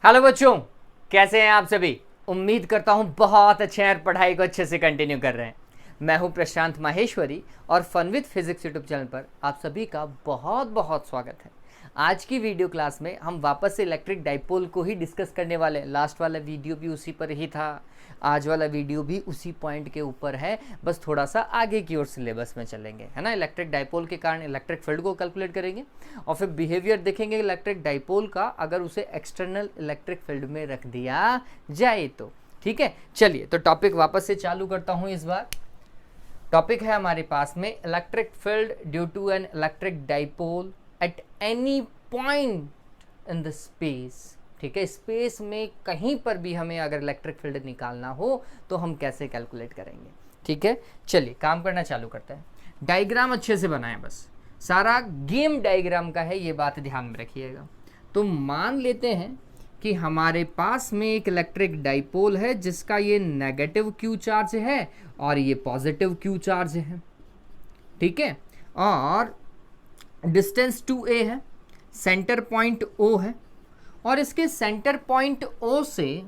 Hello बच्चों, कैसे हैं आप सभी। उम्मीद करता हूं बहुत अच्छे हैं और पढ़ाई को अच्छे से कंटिन्यू कर रहे हैं। मैं हूं प्रशांत माहेश्वरी और fun with physics YouTube channel पर आप सभी का बहुत बहुत स्वागत है। आज की वीडियो क्लास में हम वापस से इलेक्ट्रिक डाइपोल को ही डिस्कस करने वाले हैं। लास्ट वाला वीडियो भी उसी पर ही था, आज वाला वीडियो भी उसी पॉइंट के ऊपर है, बस थोड़ा सा आगे की ओर सिलेबस में चलेंगे, है ना। इलेक्ट्रिक डाइपोल के कारण इलेक्ट्रिक फील्ड को कैलकुलेट करेंगे और फिर बिहेवियर देखेंगे इलेक्ट्रिक डाइपोल का अगर उसे एक्सटर्नल इलेक्ट्रिक फील्ड में रख दिया जाए तो। ठीक है, चलिए तो टॉपिक वापस से चालू करता हूं। इस बार टॉपिक है हमारे पास में electric field due to an electric dipole at any point in the space. ठीक है, स्पेस में कहीं पर भी हमें अगर इलेक्ट्रिक फील्ड निकालना हो तो हम कैसे कैलकुलेट करेंगे। ठीक है, चलिए काम करना चालू करते हैं। डायग्राम अच्छे से बनाएं, बस सारा गेम डायग्राम का है, ये बात ध्यान में रखिएगा। तो मान लेते हैं कि हमारे पास में एक इलेक्ट्रिक डाइपोल है जिसका ये नेगेटिव क्यू चार्ज है और ये पॉजिटिव क्यू चार्ज है। ठीक है, और डिस्टेंस 2a है, सेंटर पॉइंट O है और इसके सेंटर पॉइंट O से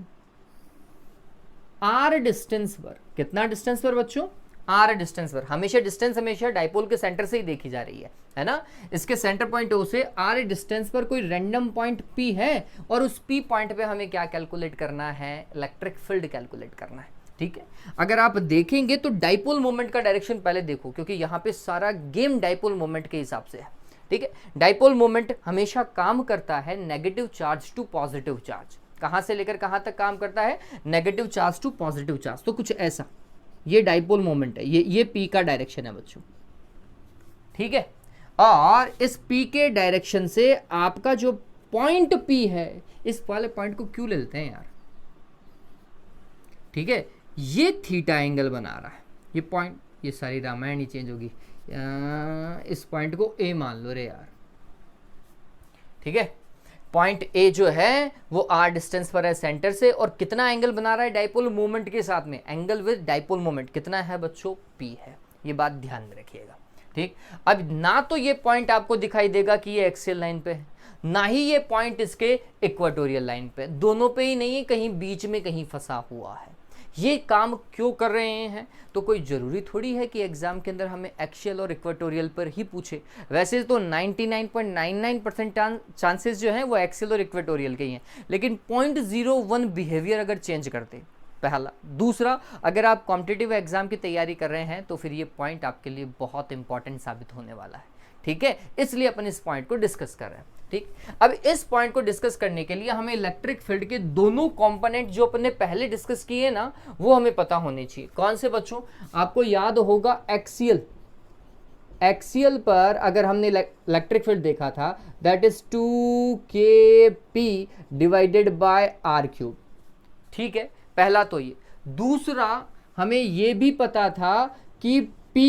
R डिस्टेंस पर, कितना डिस्टेंस पर बच्चों, R डिस्टेंस पर। हमेशा डिस्टेंस हमेशा डाइपोल के सेंटर से ही देखी जा रही है ना। इसके सेंटर पॉइंट O से R डिस्टेंस पर कोई रैंडम पॉइंट P है और उस P पॉइंट पे हमें क्या कैलकुलेट करना है, इलेक्ट्रिक फील्ड कैलकुलेट करना है। ठीक है, अगर आप देखेंगे तो डाइपोल मोमेंट का डायरेक्शन पहले देखो, क्योंकि यहाँ पे सारा गेम डाइपोल मोमेंट के हिसाब से है। ठीक है, डाइपोल मोमेंट हमेशा काम करता है negative charge to positive charge. कहां से लेकर कहां तक काम करता है, negative charge to positive charge. तो कुछ ऐसा ये डाइपोल मोमेंट है, ये P का डायरेक्शन है बच्चों। ठीक है, और इस P के डायरेक्शन से आपका जो पॉइंट P है, इस वाले पॉइंट को क्यों ले लेते हैं यार। ठीक है, ये थीटा एंगल बना रहा है, ये पॉइंट, ये सारी रामायण ही चेंज होगी। इस पॉइंट को A मान लो रे यार। ठीक है, पॉइंट A जो है वो R डिस्टेंस पर है सेंटर से और कितना एंगल बना रहा है डाइपोल मोमेंट के साथ में, एंगल विद डाइपोल मोमेंट कितना है बच्चों, P है। ये बात ध्यान में रखिएगा। ठीक, अब ना तो ये पॉइंट आपको दिखाई देगा कि ये एक्सियल लाइन पे है, ना ही ये पॉइंट इसके इक्वेटोरियल लाइन पे, दोनों पे ही नहीं है, कहीं बीच में कहीं फंसा हुआ है। ये काम क्यों कर रहे हैं, तो कोई ज़रूरी थोड़ी है कि एग्जाम के अंदर हमें एक्सियल और इक्वेटोरियल पर ही पूछे। वैसे तो 99.99% चांसेस जो हैं वो एक्सियल और इक्वेटोरियल के ही हैं, लेकिन 0.01 बिहेवियर अगर चेंज करते, पहला। दूसरा, अगर आप कॉम्पिटिटिव एग्जाम की तैयारी कर रहे हैं तो फिर ये पॉइंट आपके लिए बहुत इंपॉर्टेंट साबित होने वाला है। ठीक है, इसलिए अपन इस पॉइंट को डिस्कस कर रहे हैं। ठीक, अब इस पॉइंट को डिस्कस करने के लिए हमें इलेक्ट्रिक फील्ड के दोनों कंपोनेंट जो अपन ने पहले डिस्कस किए ना, वो हमें पता होने चाहिए। कौन से बच्चों, आपको याद होगा एक्सियल, एक्सियल पर अगर हमने इलेक्ट्रिक फील्ड देखा था that is 2kp divided by r3। ठीक है, पहला तो ये। दूसरा, हमें ये भी पता था कि p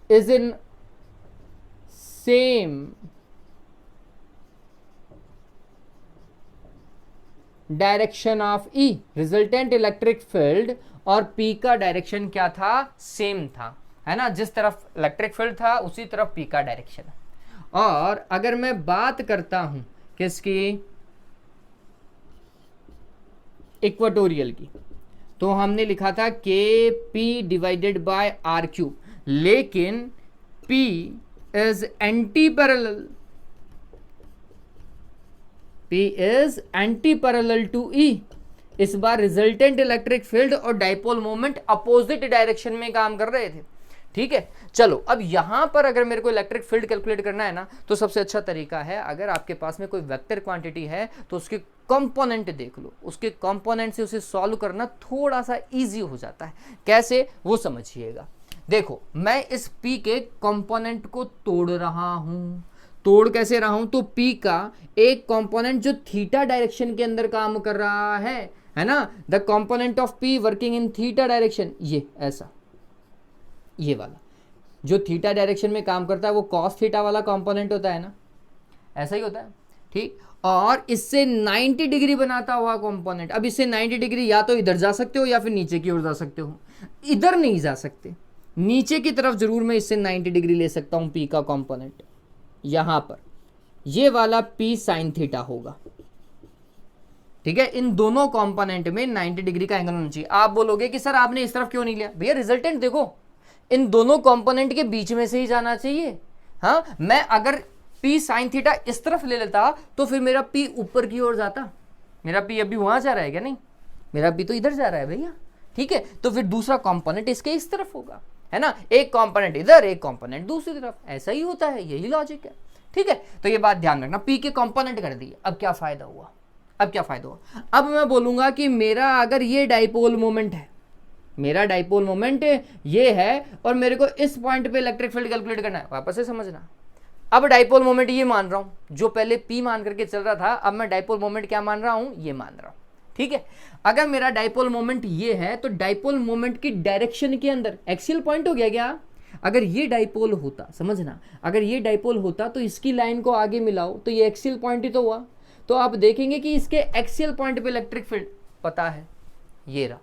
is in same direction of E, resultant electric field और P का डायरेक्शन क्या था, सेम था, है ना। जिस तरफ इलेक्ट्रिक फील्ड था उसी तरफ P का डायरेक्शन है। और अगर मैं बात करता हूं किसकी, इक्वेटोरियल की, तो हमने लिखा था KP डिवाइडेड बाय R3, लेकिन P is anti parallel, P is anti parallel to E। इस बार रिजल्टेंट इलेक्ट्रिक फील्ड और डाइपोल मोमेंट अपोजिट डायरेक्शन में काम कर रहे थे। ठीक है, चलो अब यहां पर अगर मेरे को इलेक्ट्रिक फील्ड कैलकुलेट करना है ना, तो सबसे अच्छा तरीका है, अगर आपके पास में कोई वेक्टर क्वांटिटी है तो उसके कंपोनेंट देख लो, उसके कंपोनेंट से उसे सॉल्व करना थोड़ा सा इजी हो जाता है। कैसे, वो समझिएगा। देखो, मैं इस P के कंपोनेंट को तोड़ रहा हूं, तोड़ कैसे रहा हूं, तो P का एक कंपोनेंट जो थीटा डायरेक्शन के अंदर काम कर रहा है ना, the component of P working in theta direction, ये ऐसा, ये वाला जो थीटा डायरेक्शन में काम करता है वो कॉस थीटा वाला कंपोनेंट होता है ना, ऐसा ही होता है। ठीक, और इससे 90 डिग्री बनाता हुआ कंपोनेंट। अब इससे 90 डिग्री या तो इधर जा सकते हो या फिर नीचे की ओर जा सकते हो, इधर नहीं जा सकते, नीचे की तरफ जरूर मैं इससे 90 डिग्री ले सकता हूं P का कंपोनेंट। यहां पर ये वाला P साइन थीटा होगा, ठीक है, इन दोनों कंपोनेंट में 90 डिग्री का एंगल होना चाहिए। आप बोलोगे कि सर आपने इस तरफ क्यों नहीं लिया, भैया रिजल्टेंट देखो, इन दोनों कंपोनेंट के बीच में से ही जाना चाहिए। हाँ, मैं अगर P sin थीटा इस तरफ ले लेता तो फिर मेरा P ऊपर की ओर जाता, मेरा P अभी वहां जा रहा है क्या, नहीं, मेरा P तो इधर जा रहा है भैया। ठीक है, तो फिर दूसरा कंपोनेंट इसके इस तरफ होगा, है ना, एक कंपोनेंट इधर, एक कंपोनेंट दूसरी तरफ, ऐसा ही होता है, यही लॉजिक है। ठीक है, तो ये बात ध्यान रखना, P के कंपोनेंट कर दिए, अब क्या फायदा हुआ, अब क्या फायदा हुआ, अब मैं बोलूंगा कि मेरा अगर ये डाइपोल मोमेंट है, मेरा डाइपोल मोमेंट ये है और मेरे को इस पॉइंट पे इलेक्ट्रिक फील्ड कैलकुलेट करना है, वापस से समझना। अब डाइपोल मोमेंट ये मान रहा हूं, जो पहले P मान करके चल रहा था, अब मैं डाइपोल मोमेंट क्या मान रहा हूं, ये मान रहा हूं। ठीक है, अगर मेरा डाइपोल मोमेंट ये है तो डाइपोल मोमेंट की डायरेक्शन के अंदर एक्सियल पॉइंट हो गया क्या, अगर ये डाइपोल होता, समझना, अगर ये डाइपोल होता तो इसकी लाइन को आगे मिलाओ तो ये एक्सियल पॉइंट ही तो हुआ, तो आप देखेंगे कि इसके एक्सियल पॉइंट पे इलेक्ट्रिक फील्ड पता है, ये रहा,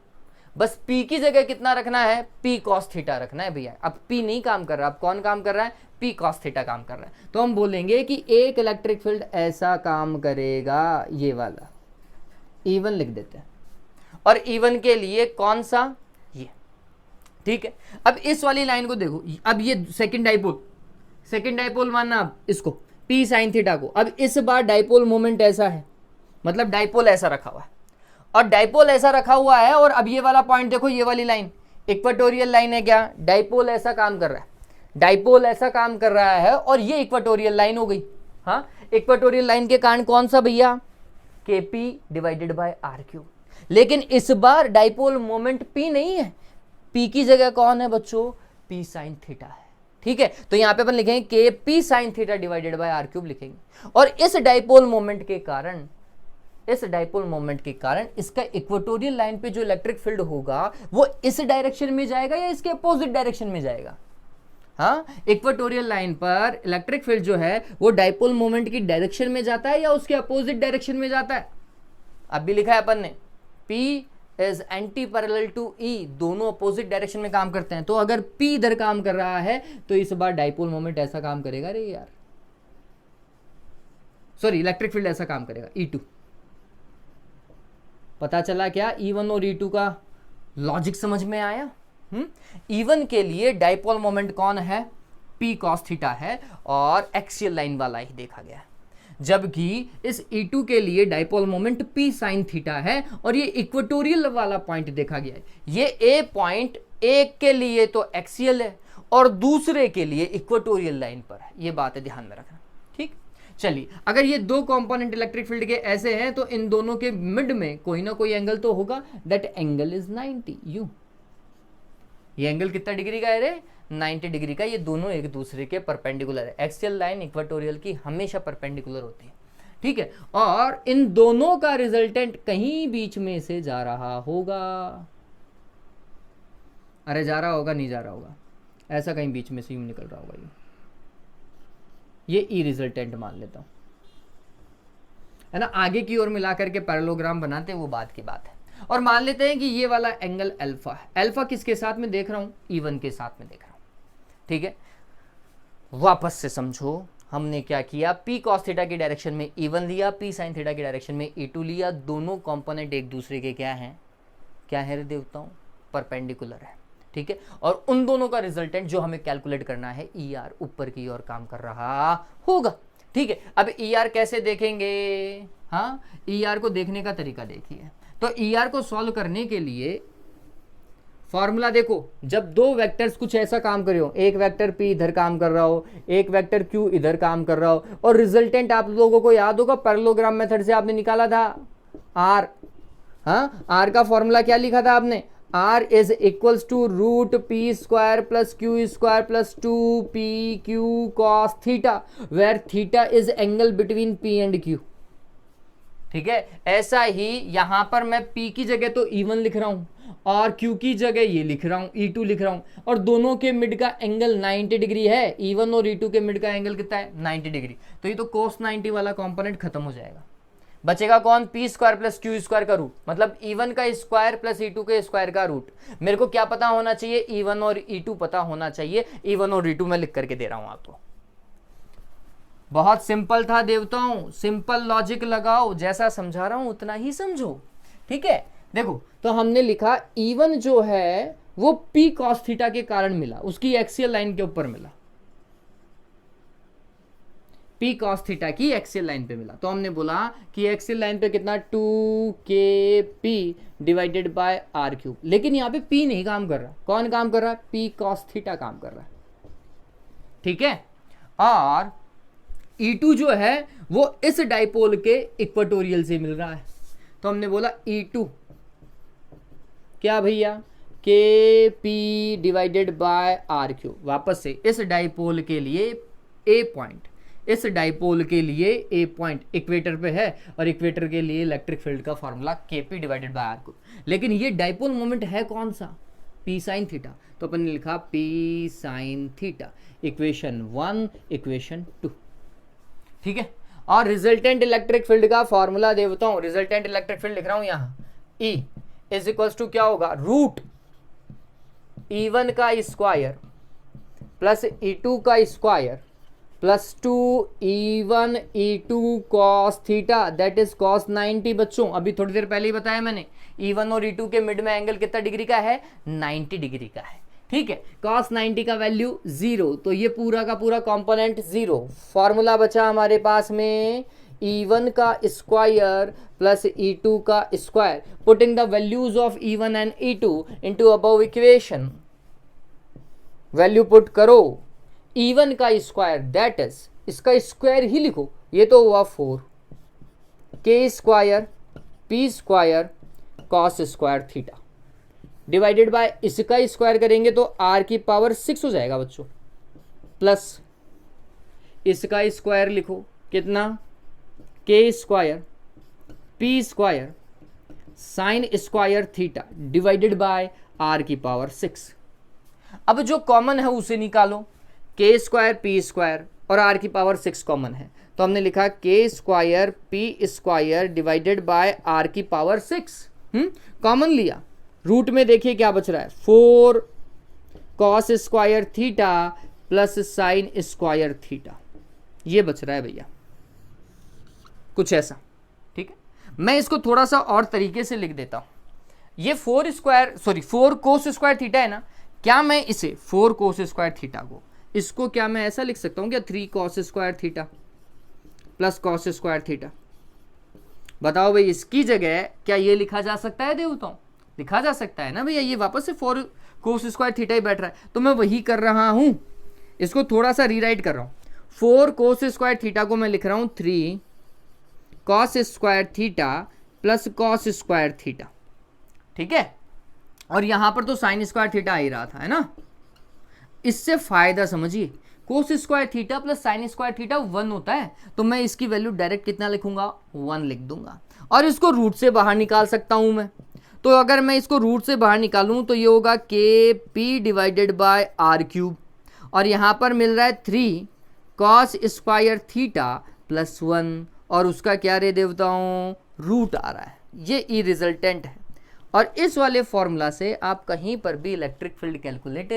बस P की जगह कितना रखना है, P cos थीटा रखना है भैया। अब P नहीं काम कर रहा, अब कौन काम कर रहा है, P cos थीटा काम कर रहा है, तो हम बोलेंगे कि एक इलेक्ट्रिक फील्ड ऐसा काम करेगा, ये वाला E1 लिख देते हैं, और E1 के लिए कौन सा, ये। ठीक है, अब इस वाली लाइन को देखो, अब ये सेकंड डाइपोल मानना, अब इसको P sin थीटा को, अब इस बार डाइपोल मोमेंट ऐसा है, मतलब डाइपोल ऐसा रखा हुआ है, और डाइपोल ऐसा रखा हुआ है, और अब ये वाला पॉइंट देखो, ये वाली लाइन इक्वेटोरियल लाइन है क्या, डाइपोल ऐसा काम कर रहा है, डाइपोल ऐसा काम कर रहा है, और ये इक्वेटोरियल लाइन हो गई। हाँ, इक्वेटोरियल लाइन के कारण कौन सा भैया, KP डिवाइडेड बाय R3। लेकिन इस बार डाइपोल मोमेंट P नहीं है, P की जगह कौन है बच्चों, P sin थीटा है। ठीक है, तो यहां पे अपन लिखेंगे KP sin theta divided by R3 लिखेंगे, और इस डाइपोल मोमेंट के कारण इसका इक्वेटोरियल लाइन पे जो इलेक्ट्रिक फील्ड होगा वो इस डायरेक्शन में जाएगा या इसके अपोजिट डायरेक्शन में जाएगा। हाँ, इक्वेटोरियल लाइन पर इलेक्ट्रिक फील्ड जो है वो डाइपोल मोमेंट की डायरेक्शन में जाता है या उसके अपोजिट डायरेक्शन में जाता है। अब भी लिखा है अपन ने, P is anti parallel to E, दोनों अपोजिट डायरेक्शन में काम करते हैं, तो अगर P इधर काम कर रहा है तो इस बार डाइपोल मोमेंट ऐसा काम करेगा, रे यार सॉरी, इलेक्ट्रिक फील्ड ऐसा काम करेगा, E2। पता चला क्या, E1 और E2 का लॉजिक समझ में आया। E1 के लिए डाइपोल मोमेंट कौन है, P cos थीटा है, और एक्सियल लाइन वाला ही देखा गया, जबकि इस E2 के लिए dipole moment P sin theta है, और ये इक्वेटोरियल वाला पॉइंट देखा गया है। ये A पॉइंट एक के लिए तो एक्सियल है और दूसरे के लिए इक्वेटोरियल लाइन पर है, ये बात है, ध्यान में रखना। ठीक, चलिए, अगर ये दो कंपोनेंट इलेक्ट्रिक फील्ड के ऐसे हैं तो इन दोनों के मिड में कोई ना कोई एंगल तो होगा, दैट एंगल इज 90 यू। ये एंगल कितना डिग्री का है रे, 90 डिग्री का। ये दोनों एक दूसरे के परपेंडिकुलर है, एक्सियल लाइन इक्वेटोरियल की हमेशा परपेंडिकुलर होती है। ठीक है, और इन दोनों का रिजल्टेंट कहीं बीच में से जा रहा होगा, अरे जा रहा होगा, नहीं जा रहा होगा, ऐसा कहीं बीच में से यूं निकल रहा होगा, ये ई रिजल्टेंट मान लेता हूं, है ना। आगे की ओर मिला करके पैरेललोग्राम बनाते हैं, वो बात की बात है। और मान लेते हैं कि ये वाला एंगल अल्फा है, अल्फा किसके साथ में देख रहा हूं, E1 के साथ में देख रहा हूं। ठीक है, वापस से समझो, हमने क्या किया, P cos थीटा की डायरेक्शन में E1 लिया, P sin थीटा की डायरेक्शन में E2 लिया, दोनों कंपोनेंट एक दूसरे के क्या हैं, क्या है रे देवताओं, परपेंडिकुलर है। ठीक है, और उन दोनों का रिजल्टेंट जो हमें कैलकुलेट करना है, ER ऊपर की ओर काम कर रहा होगा। ठीक है, अब ER कैसे देखेंगे, हाँ, ER को देखने का तरीका देखिए। तो ER को सॉल्व करने के लिए फॉर्मूला देखो, जब दो वेक्टर्स कुछ ऐसा काम कर रहे हो, एक वेक्टर P इधर काम कर रहा हो, एक वेक्टर Q इधर काम कर रहा हो, और रिजल्टेंट आप लोगों को याद होगा पैरेललोग्राम मेथड से आपने निकाला था R। हाँ, R का फॉर्मूला क्या लिखा था आपने, R is equals to root P square plus Q square plus 2PQ cos theta, where theta is angle between P and Q। ठीक है, ऐसा ही यहां पर मैं P की जगह तो E1 लिख रहा हूं और Q की जगह ये लिख रहा हूं, E2 लिख रहा हूं, और दोनों के मिड का एंगल 90 डिग्री है। E1 और E2 के मिड का एंगल कितना है, 90 डिग्री। तो ये तो cos 90 वाला कंपोनेंट खत्म हो जाएगा, बचेगा कौन, P square plus Q square का रूट, मतलब E1 का स्क्वायर प्लस E2 के स्क्वायर का रूट। मेरे को क्या पता होना चाहिए, E1 और E2 पता होना चाहिए। E1 और E2 मैं लिख करके दे रहा हूं आपको। बहुत सिंपल था देवताओं, सिंपल लॉजिक लगाओ, जैसा समझा रहा हूं उतना ही समझो, ठीक है। देखो तो हमने लिखा E1 जो है वो P cos थीटा के कारण मिला, उसकी एक्सियल लाइन के ऊपर मिला, P cos थीटा की एक्सियल लाइन पे मिला। तो हमने बोला कि एक्सियल लाइन पे कितना 2kp divided by r cube, लेकिन यहाँ पे P नहीं काम कर रहा, कौन काम कर रहा है? P cos थीटा काम कर रहा है, ठीक है। और E2 जो है वो इस डाइपोल के इक्वेटोरियल से मिल रहा है, तो हमने बोला E2 क्या भैया? kp divided by r cube. वापस से इस डाइपोल के लिए A पॉइंट, इस डाइपोल के लिए A पॉइंट इक्वेटर पे है, और इक्वेटर के लिए इलेक्ट्रिक फील्ड का formula kp divided by r cube. लेकिन ये डाइपोल मोमेंट है कौन सा? P साइन थीटा, तो अपन ने लिखा P sine theta, equation 1 equation 2, ठीक है। और रिजल्टेंट इलेक्ट्रिक फील्ड का फॉर्मूला देवताओं, रिजल्टेंट इलेक्ट्रिक फील्ड लिख रहा हूं यहां, E इज इक्वल्स टू क्या होगा? रूट E1 का स्क्वायर प्लस E2 का square plus 2 E1 E2 cos theta, that is cos 90। बच्चों अभी थोड़ी देर पहले ही बताया मैंने, E1 और E2 के मिड में एंगल कितना डिग्री का है? 90 डिग्री का है, ठीक है। cos 90 का वैल्यू 0, तो ये पूरा का पूरा कंपोनेंट 0। फॉर्मूला बचा हमारे पास में E1 का स्क्वायर प्लस E2 का square, putting the values of E1 and E2 into above equation. Value put करो, E1 का स्क्वायर दैट इज, इसका स्क्वायर ही लिखो, ये तो हुआ 4 k square p square cos square theta divided bye, इसका स्क्वायर करेंगे तो r की पावर 6 हो जाएगा बच्चों, प्लस इसका स्क्वायर लिखो कितना? k square p square sine square theta divided by r की पावर 6। अब जो कॉमन है उसे निकालो, k स्क्वायर p स्क्वायर और r की पावर 6 कॉमन है, तो हमने लिखा k square p square divided by r की पावर 6। कॉमन लिया, रूट में देखिए क्या बच रहा है? 4 cos square theta plus sine square theta, ये बच रहा है भैया, कुछ ऐसा, ठीक है। मैं इसको थोड़ा सा और तरीके से लिख देता हूं, ये 4 cos स्क्वायर थीटा है ना, क्या मैं इसे 4 cos स्क्वायर थीटा को, इसको क्या मैं ऐसा लिख सकता हूं क्या? 3 cos square theta plus cos square theta. बताओ भाई, इसकी जगह क्या ये लिखा जा सकता है देवताओं? लिखा जा सकता है ना भैया, ये वापस से 4 cos स्क्वायर थीटा ही बैठ रहा है, तो मैं वही कर रहा हूं, इसको थोड़ा सा रीराइट कर रहा हूं। 4 cos स्क्वायर थीटा को मैं लिख रहा हूं 3 cos square theta plus cos square theta, ठीक है। और यहां पर तो साइन स्क्वायर थीटा आ ही रहा था, है ना। इससे फायदा समझिए, cos square theta plus sine square theta 1 होता है, तो मैं इसकी वैल्यू डायरेक्ट कितना लिखूंगा? 1 लिख दूंगा, और इसको रूट से बाहर निकाल सकता हूं मैं। तो अगर मैं इसको रूट से बाहर निकालूं तो ये होगा kp divided by r cube, और यहां पर मिल रहा है 3 cos स्क्वायर थीटा प्लस 1, और उसका क्या रे देवताओं? रूट आ रहा है, ये ई रिजल्टेंट है। और इस वाले फॉर्मूला से आप कहीं पर भी इलेक्ट्रिक फील्ड कैलकुलेट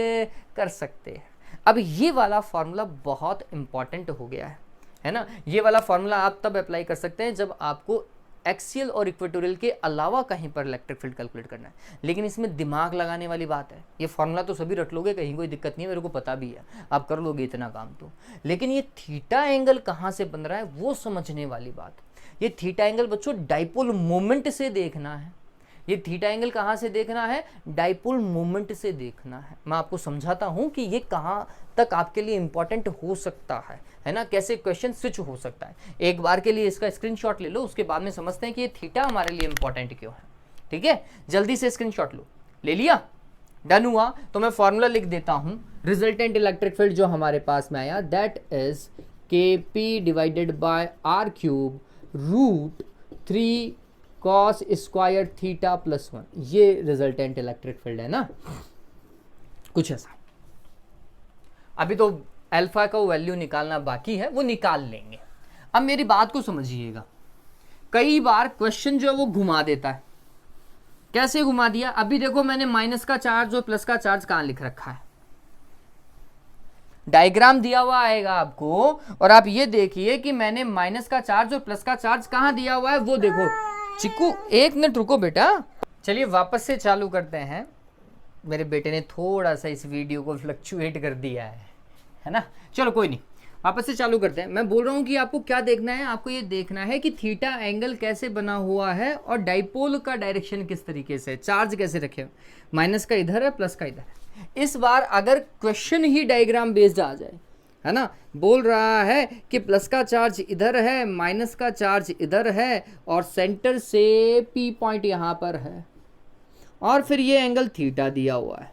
कर सकते हैं। अब ये वाला फॉर्मूला बहुत इंपॉर्टेंट हो गया है ना। ये वाला फॉर्मूला आप तब अप्लाई कर सकते हैं जब आपको एक्सियल और इक्वेटोरियल के अलावा कहीं पर इलेक्ट्रिक फील्ड कैलकुलेट करना है, लेकिन इसमें दिमाग लगाने वाली बात है। ये फॉर्मूला तो सभी रट लोगे, कहीं कोई दिक्कत नहीं है, मेरे को पता भी है, आप कर लोगे इतना काम तो, लेकिन ये थीटा एंगल कहाँ से बन रहा है वो समझने वाली बात। ये थीटा एंगल बच्चों डाइपोल मोमेंट से देखना है। ये थीटा एंगल कहाँ से देखना है? डाइपोल मोमेंट से देखना है। मैं आपको समझाता हूँ कि ये कहाँ तक आपके लिए इंपॉर्टेंट हो सकता है ना, कैसे क्वेश्चन स्विच हो सकता है। एक बार के लिए इसका स्क्रीनशॉट ले लो, उसके बाद में समझते हैं कि ये थीटा हमारे लिए इंपॉर्टेंट क्यों है। ठीक है, जल्दी से स्क्रीनशॉट लो। ले लिया? डन हुआ? तो मैं फॉर्मूला लिख देता हूँ। रिजल्टेंट इलेक्ट्रिक फील्ड जो हमारे पास में आया that is KP divided by R cube root 3 cos square theta plus 1। ये रिजल्टेंट इलेक्ट्रिक फील्ड है ना, कुछ ऐसा। अभी तो अल्फा का वैल्यू निकालना बाकी है, वो निकाल लेंगे। अब मेरी बात को समझिएगा, कई बार क्वेश्चन जो है वो घुमा देता है। कैसे घुमा दिया? अभी देखो मैंने माइनस का चार्ज और प्लस का चार्ज कहां लिख रखा है। डायग्राम दिया हुआ आएगा आपको, और आप ये देखिए कि मैंने माइनस का चार्ज और प्लस का चार्ज कहाँ दिया हुआ है वो देखो। चिक्कू 1 मिनट रुको बेटा। चलिए वापस से चालू करते हैं। मेरे बेटे ने थोड़ा सा इस वीडियो को फ्लक्चुएट कर दिया है ना। चलो कोई नहीं, वापस से चालू करते हैं। मैं बोल रहा हूँ कि आपको क्या देखना है, आपको ये देखना है कि थीटा एंगल कैसे बना हुआ है और डाइपोल का डायरेक्शन किस तरीके से, चार्ज कैसे रखे, माइनस का इधर है प्लस का इधर है। इस बार अगर क्वेश्चन ही डायग्राम बेस्ड आ जाए, है ना, बोल रहा है कि प्लस का चार्ज इधर है, माइनस का चार्ज इधर है, और सेंटर से पी पॉइंट यहाँ पर है, और फिर ये एंगल थीटा दिया हुआ है,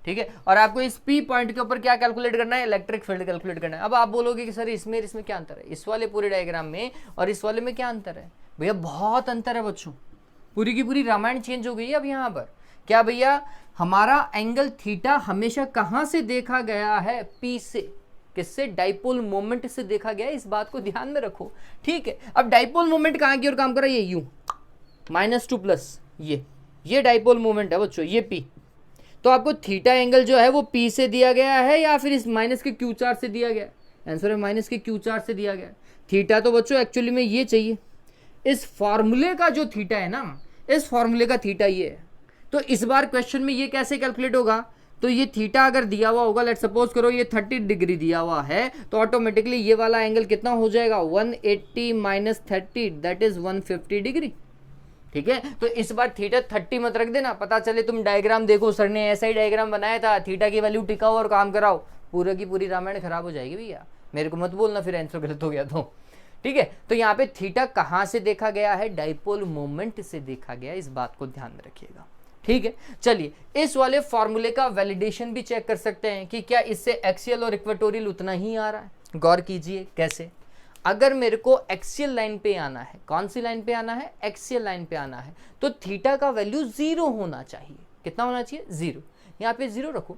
ठीक है। और आपको इस पी पॉइंट के ऊपर क्या कैलकुलेट करना है, इलेक्ट्रिक फील्ड कैलकुलेट करना है। अब आप बोलोगे कि सर इसमें क्या अंतर है, इस वाले पूरे डायग्राम में और इस वाले में क्या अंतर है? भैया बहुत अंतर है बच्चों, पूरी की पूरी रामायण चेंज हो गई है अब यहाँ पर। क्या भैया, हमारा एंगल थीटा हमेशा कहाँ से देखा गया है? पी से। किससे? डाइपोल मोमेंट से देखा गया है, इस बात को ध्यान में रखो, ठीक है। अब डाइपोल मोमेंट कहाँ की ओर काम कर रहा है? ये यू -2 प्लस ये डाइपोल मोमेंट है बच्चों, ये पी। तो आपको थीटा एंगल जो है वो पी से दिया गया है या फिर इस माइनस के क्यू चार्ज से दिया गया? आंसर है माइनस के क्यू चार्ज से दिया गया। थीटा तो बच्चों एक्चुअली में ये चाहिए, इस फॉर्मूले का जो थीटा है ना, इस फॉर्मूले का थीटा ये है। तो इस बार क्वेश्चन में ये कैसे कैलकुलेट होगा? तो ये थीटा अगर दिया हुआ होगा, लेट सपोज करो ये 30 डिग्री दिया हुआ है, तो ऑटोमेटिकली ये वाला एंगल कितना हो जाएगा? 180 - 30 दैट इज 150 डिग्री, ठीक है। तो इस बार थीटा 30 मत रख देना, पता चले तुम डायग्राम देखो सर ने ऐसा ही डायग्राम बनाया था, थीटा की वैल्यू टिकाओ और काम कराओ, पूरा की पूरी रामायण खराब हो जाएगी भैया। मेरे को मत बोलना फिर आंसर गलत हो गया तो, ठीक है। तो यहाँ पे थीटा कहाँ से देखा गया है? डाइपोल मोमेंट से देखा गया, इस बात को ध्यान में रखिएगा, ठीक है। चलिए इस वाले फॉर्मूले का वैलिडेशन भी चेक कर सकते हैं कि क्या इससे एक्सियल और इक्वेटोरियल उतना ही आ रहा है। गौर कीजिए कैसे। अगर मेरे को एक्सियल लाइन पे आना है, कौन सी लाइन पे आना है? एक्सियल लाइन पे आना है, तो थीटा का वैल्यू 0 होना चाहिए। कितना होना चाहिए? 0। यहाँ पे 0 रखो,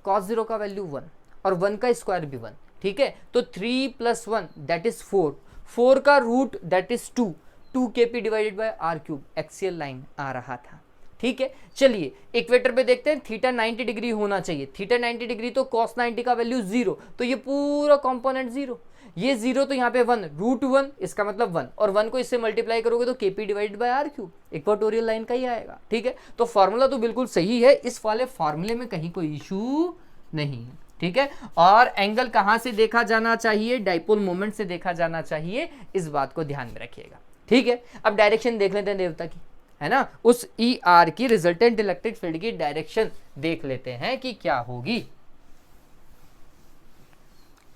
cos 0 का वैल्यू 1 और 1 का स्क्वायर भी 1, ठीक है। तो 3 + 1 दैट इज 4, 4 का root that is 2, 2 kp divided by r3, axial line आ रहा था, ठीक है। चलिए इक्वेटर पे देखते हैं, थीटा 90 डिग्री होना चाहिए। थीटा 90 डिग्री तो cos 90 का वैल्यू 0, तो ये पूरा कंपोनेंट 0, ये 0 तो यहाँ पे 1, √1 इसका मतलब 1, और 1 को इससे मल्टीप्लाई करोगे तो kp divided by r3, equatorial line का ही आएगा, ठीक है। तो फॉर्मूला तो बिल्कुल सही है, इस वाले फॉर्मूले में कहीं कोई इशू नहीं है, ठीक है। और एंगल कहाँ से देखा जाना चाहिए? डाइपोल मोमेंट से देखा जाना चाहिए, इस बात को ध्यान में रखिएगा, ठीक है। अब डायरेक्शन देख लेते हैं देवता की, है ना, उस ER की रिजल्टेंट इलेक्ट्रिक फील्ड की डायरेक्शन देख लेते हैं कि क्या होगी।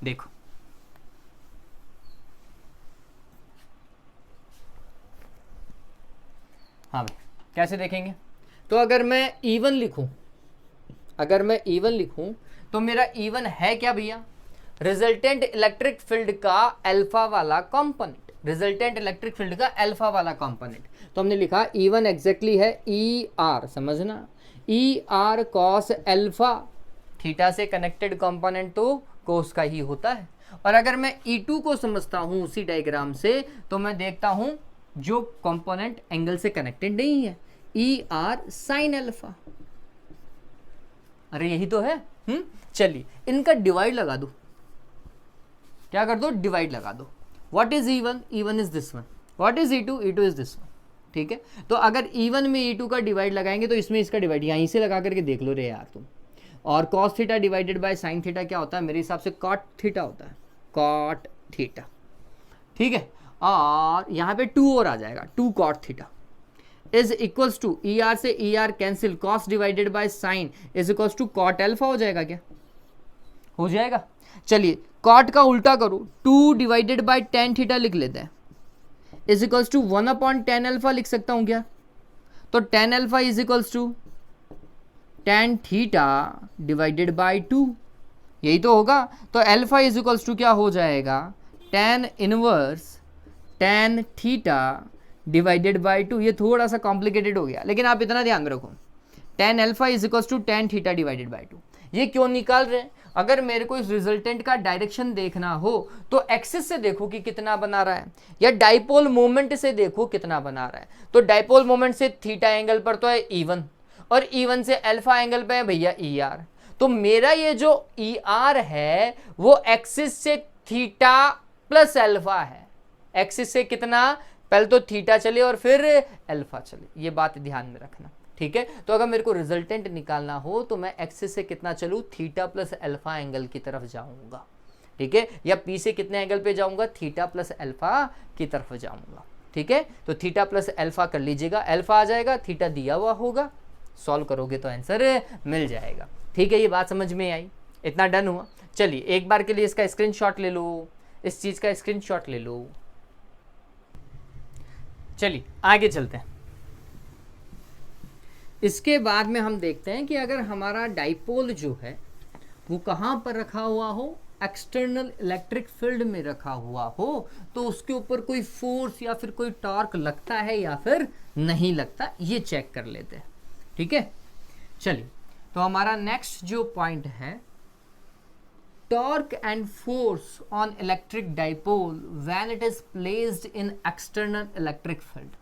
देखो हाँ भाई, कैसे देखेंगे? तो अगर मैं E1 लिखूं, तो मेरा E1 है क्या भैया? रिजल्टेंट इलेक्ट्रिक फील्ड का अल्फा वाला कंपोनेंट, रिजल्टेंट इलेक्ट्रिक फील्ड का अल्फा वाला कंपोनेंट। तो हमने लिखा E1 एग्जैक्टली है ER, समझना, ER cos अल्फा, थीटा से कनेक्टेड कंपोनेंट तो कोस का ही होता है। और अगर मैं E2 को समझता हूं उसी डायग्राम से, तो मैं देखता हूं जो कंपोनेंट एंगल से कनेक्टेड नहीं है, ER sin अल्फा। अरे यही तो है। चलिए इनका डिवाइड लगा दो, क्या कर दो? डिवाइड लगा दो। What is E1? E1 is this one. What is E2? E2 is this one, ठीक है। तो अगर E1 में E2 का डिवाइड लगाएंगे तो इसमें इसका डिवाइड यहीं से लगा करके देख लो रे यार तुम। और cos theta divided by sin theta क्या होता है? मेरे हिसाब से cot थीटा होता है, cot थीटा, ठीक है। और यहाँ पे 2 और आ जाएगा, 2 cot theta is equals to ER से ER cancel, cos divided by sin is equals to cot alpha हो जाएगा क्या? हो जाएगा। चलिए cot का उल्टा करो, 2 डिवाइडेड बाय tan थीटा लिख लेते हैं, is equals to 1/tan alpha लिख सकता हूं क्या? तो tan alpha is equals to tan theta divided by 2, यही तो होगा। तो अल्फा इज इक्वल्स टू क्या हो जाएगा? tan inverse tan theta divided by 2। ये थोड़ा सा कॉम्प्लिकेटेड हो गया, लेकिन आप इतना ध्यान में रखो, tan alpha is equals to tan theta divided by 2। ये क्यों निकाल रहे हैं? अगर मेरे को इस रिजल्टेंट का डायरेक्शन देखना हो तो एक्सिस से देखो कि कितना बना रहा है, या डाइपोल मोमेंट से देखो कितना बना रहा है। तो डाइपोल मोमेंट से थीटा एंगल पर तो है E1, और E1 से अल्फा एंगल पे है भैया ER। तो मेरा ये जो ई आर है वो एक्सिस से थीटा प्लस अल्फा है। एक्सिस से कितना, पहले तो थीटा चले और फिर अल्फा चले, ये बात ध्यान में रखना, ठीक है। तो अगर मेरे को रिजल्टेंट निकालना हो तो मैं एक्सिस से कितना चलूँ, थीटा प्लस अल्फा एंगल की तरफ जाऊंगा, ठीक है, या पी से कितने एंगल पे जाऊंगा, थीटा प्लस अल्फा की तरफ जाऊंगा, ठीक है। तो थीटा प्लस अल्फा कर लीजिएगा, अल्फा आ जाएगा, थीटा दिया हुआ होगा, सॉल्व करोगे तो आंसर मिल जाएगा, ठीक है। ये बात समझ में आई, इतना डन हुआ। चलिए एक बार के लिए इसका स्क्रीनशॉट ले लो, इस चीज का स्क्रीनशॉट ले लो। चलिए आगे चलते हैं। इसके बाद में हम देखते हैं कि अगर हमारा डाइपोल जो है वो कहाँ पर रखा हुआ हो, एक्सटर्नल इलेक्ट्रिक फील्ड में रखा हुआ हो, तो उसके ऊपर कोई फोर्स या फिर कोई टॉर्क लगता है या फिर नहीं लगता, ये चेक कर लेते हैं, ठीक है। चलिए तो हमारा नेक्स्ट जो पॉइंट है, torque and force on electric dipole when it is placed in external electric field,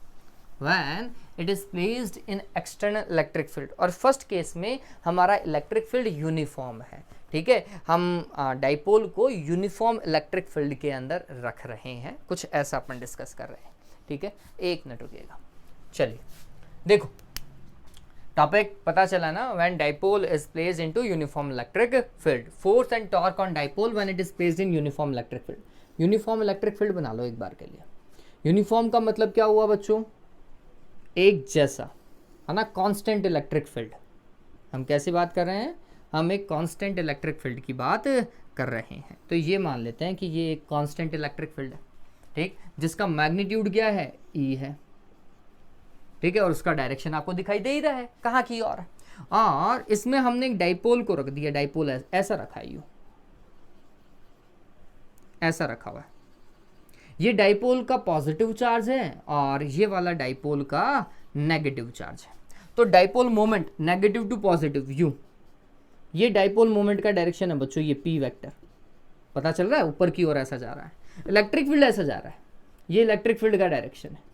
when it is placed in external electric field. और फर्स्ट केस में हमारा इलेक्ट्रिक फील्ड यूनिफॉर्म है, ठीक है, हम डाइपोल को यूनिफॉर्म इलेक्ट्रिक फील्ड के अंदर रख रहे हैं, कुछ ऐसा अपन डिस्कस कर रहे हैं, ठीक है। एक मिनट रुकिएगा। चलिए देखो टॉपिक पता चला ना, when dipole is placed into uniform electric field, force and torque on dipole when it is placed in uniform electric field. Uniform electric field बना लो एक बार के लिए। यूनिफॉर्म का मतलब क्या हुआ बच्चों, एक जैसा, है ना, कांस्टेंट इलेक्ट्रिक फील्ड। हम कैसे बात कर रहे हैं, हम एक कांस्टेंट इलेक्ट्रिक फील्ड की बात कर रहे हैं। तो ये मान लेते हैं कि ये एक कांस्टेंट इलेक्ट्रिक फील्ड है, ठीक, जिसका मैग्नीट्यूड क्या है, ई है, ठीक है, और उसका डायरेक्शन आपको दिखाई दे ही रहा है कहाँ की ओर। और इसमें हमने एक डाइपोल को रख दिया, डाइपोल ऐसा रखा है, ऐसा रखा हुआ है। ये डाइपोल का पॉजिटिव चार्ज है और ये वाला डाइपोल का नेगेटिव चार्ज है। तो dipole moment negative to positive you, ये डाइपोल मोमेंट का डायरेक्शन है बच्चों, ये पी वेक्टर पता चल रहा है, ऊपर की ओर ऐसा जा रहा है। इलेक्ट्रिक फील्ड ऐसा जा रहा है, ये इलेक्ट्रिक फील्ड का डायरेक्शन है।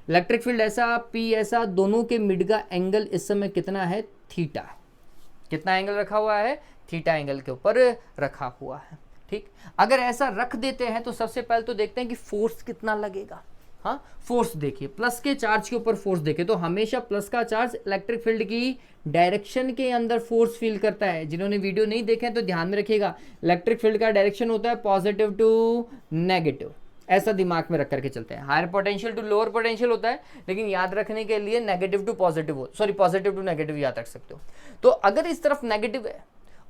इलेक्ट्रिक फील्ड ऐसा, पी ऐसा, दोनों के मिड का एंगल इस समय कितना है, थीटा। कितना एंगल रखा हुआ है, थीटा एंगल के ऊपर रखा हुआ है, ठीक। अगर ऐसा रख देते हैं तो सबसे पहले तो देखते हैं कि फोर्स कितना लगेगा। हाँ, फोर्स देखिए, प्लस के चार्ज के ऊपर फोर्स देखे तो हमेशा प्लस का चार्ज इलेक्ट्रिक फील्ड की डायरेक्शन के अंदर फोर्स फील करता है। जिन्होंने वीडियो नहीं देखे हैं तो ध्यान में रखिएगा, इलेक्ट्रिक फील्ड का डायरेक्शन होता है पॉजिटिव टू नेगेटिव, ऐसा दिमाग में रख करके चलते हैं। Higher potential to lower potential होता है, लेकिन याद रखने के लिए नेगेटिव टू पॉजिटिव हो, सॉरी पॉजिटिव टू नेगेटिव याद रख सकते हो। तो अगर इस तरफ नेगेटिव है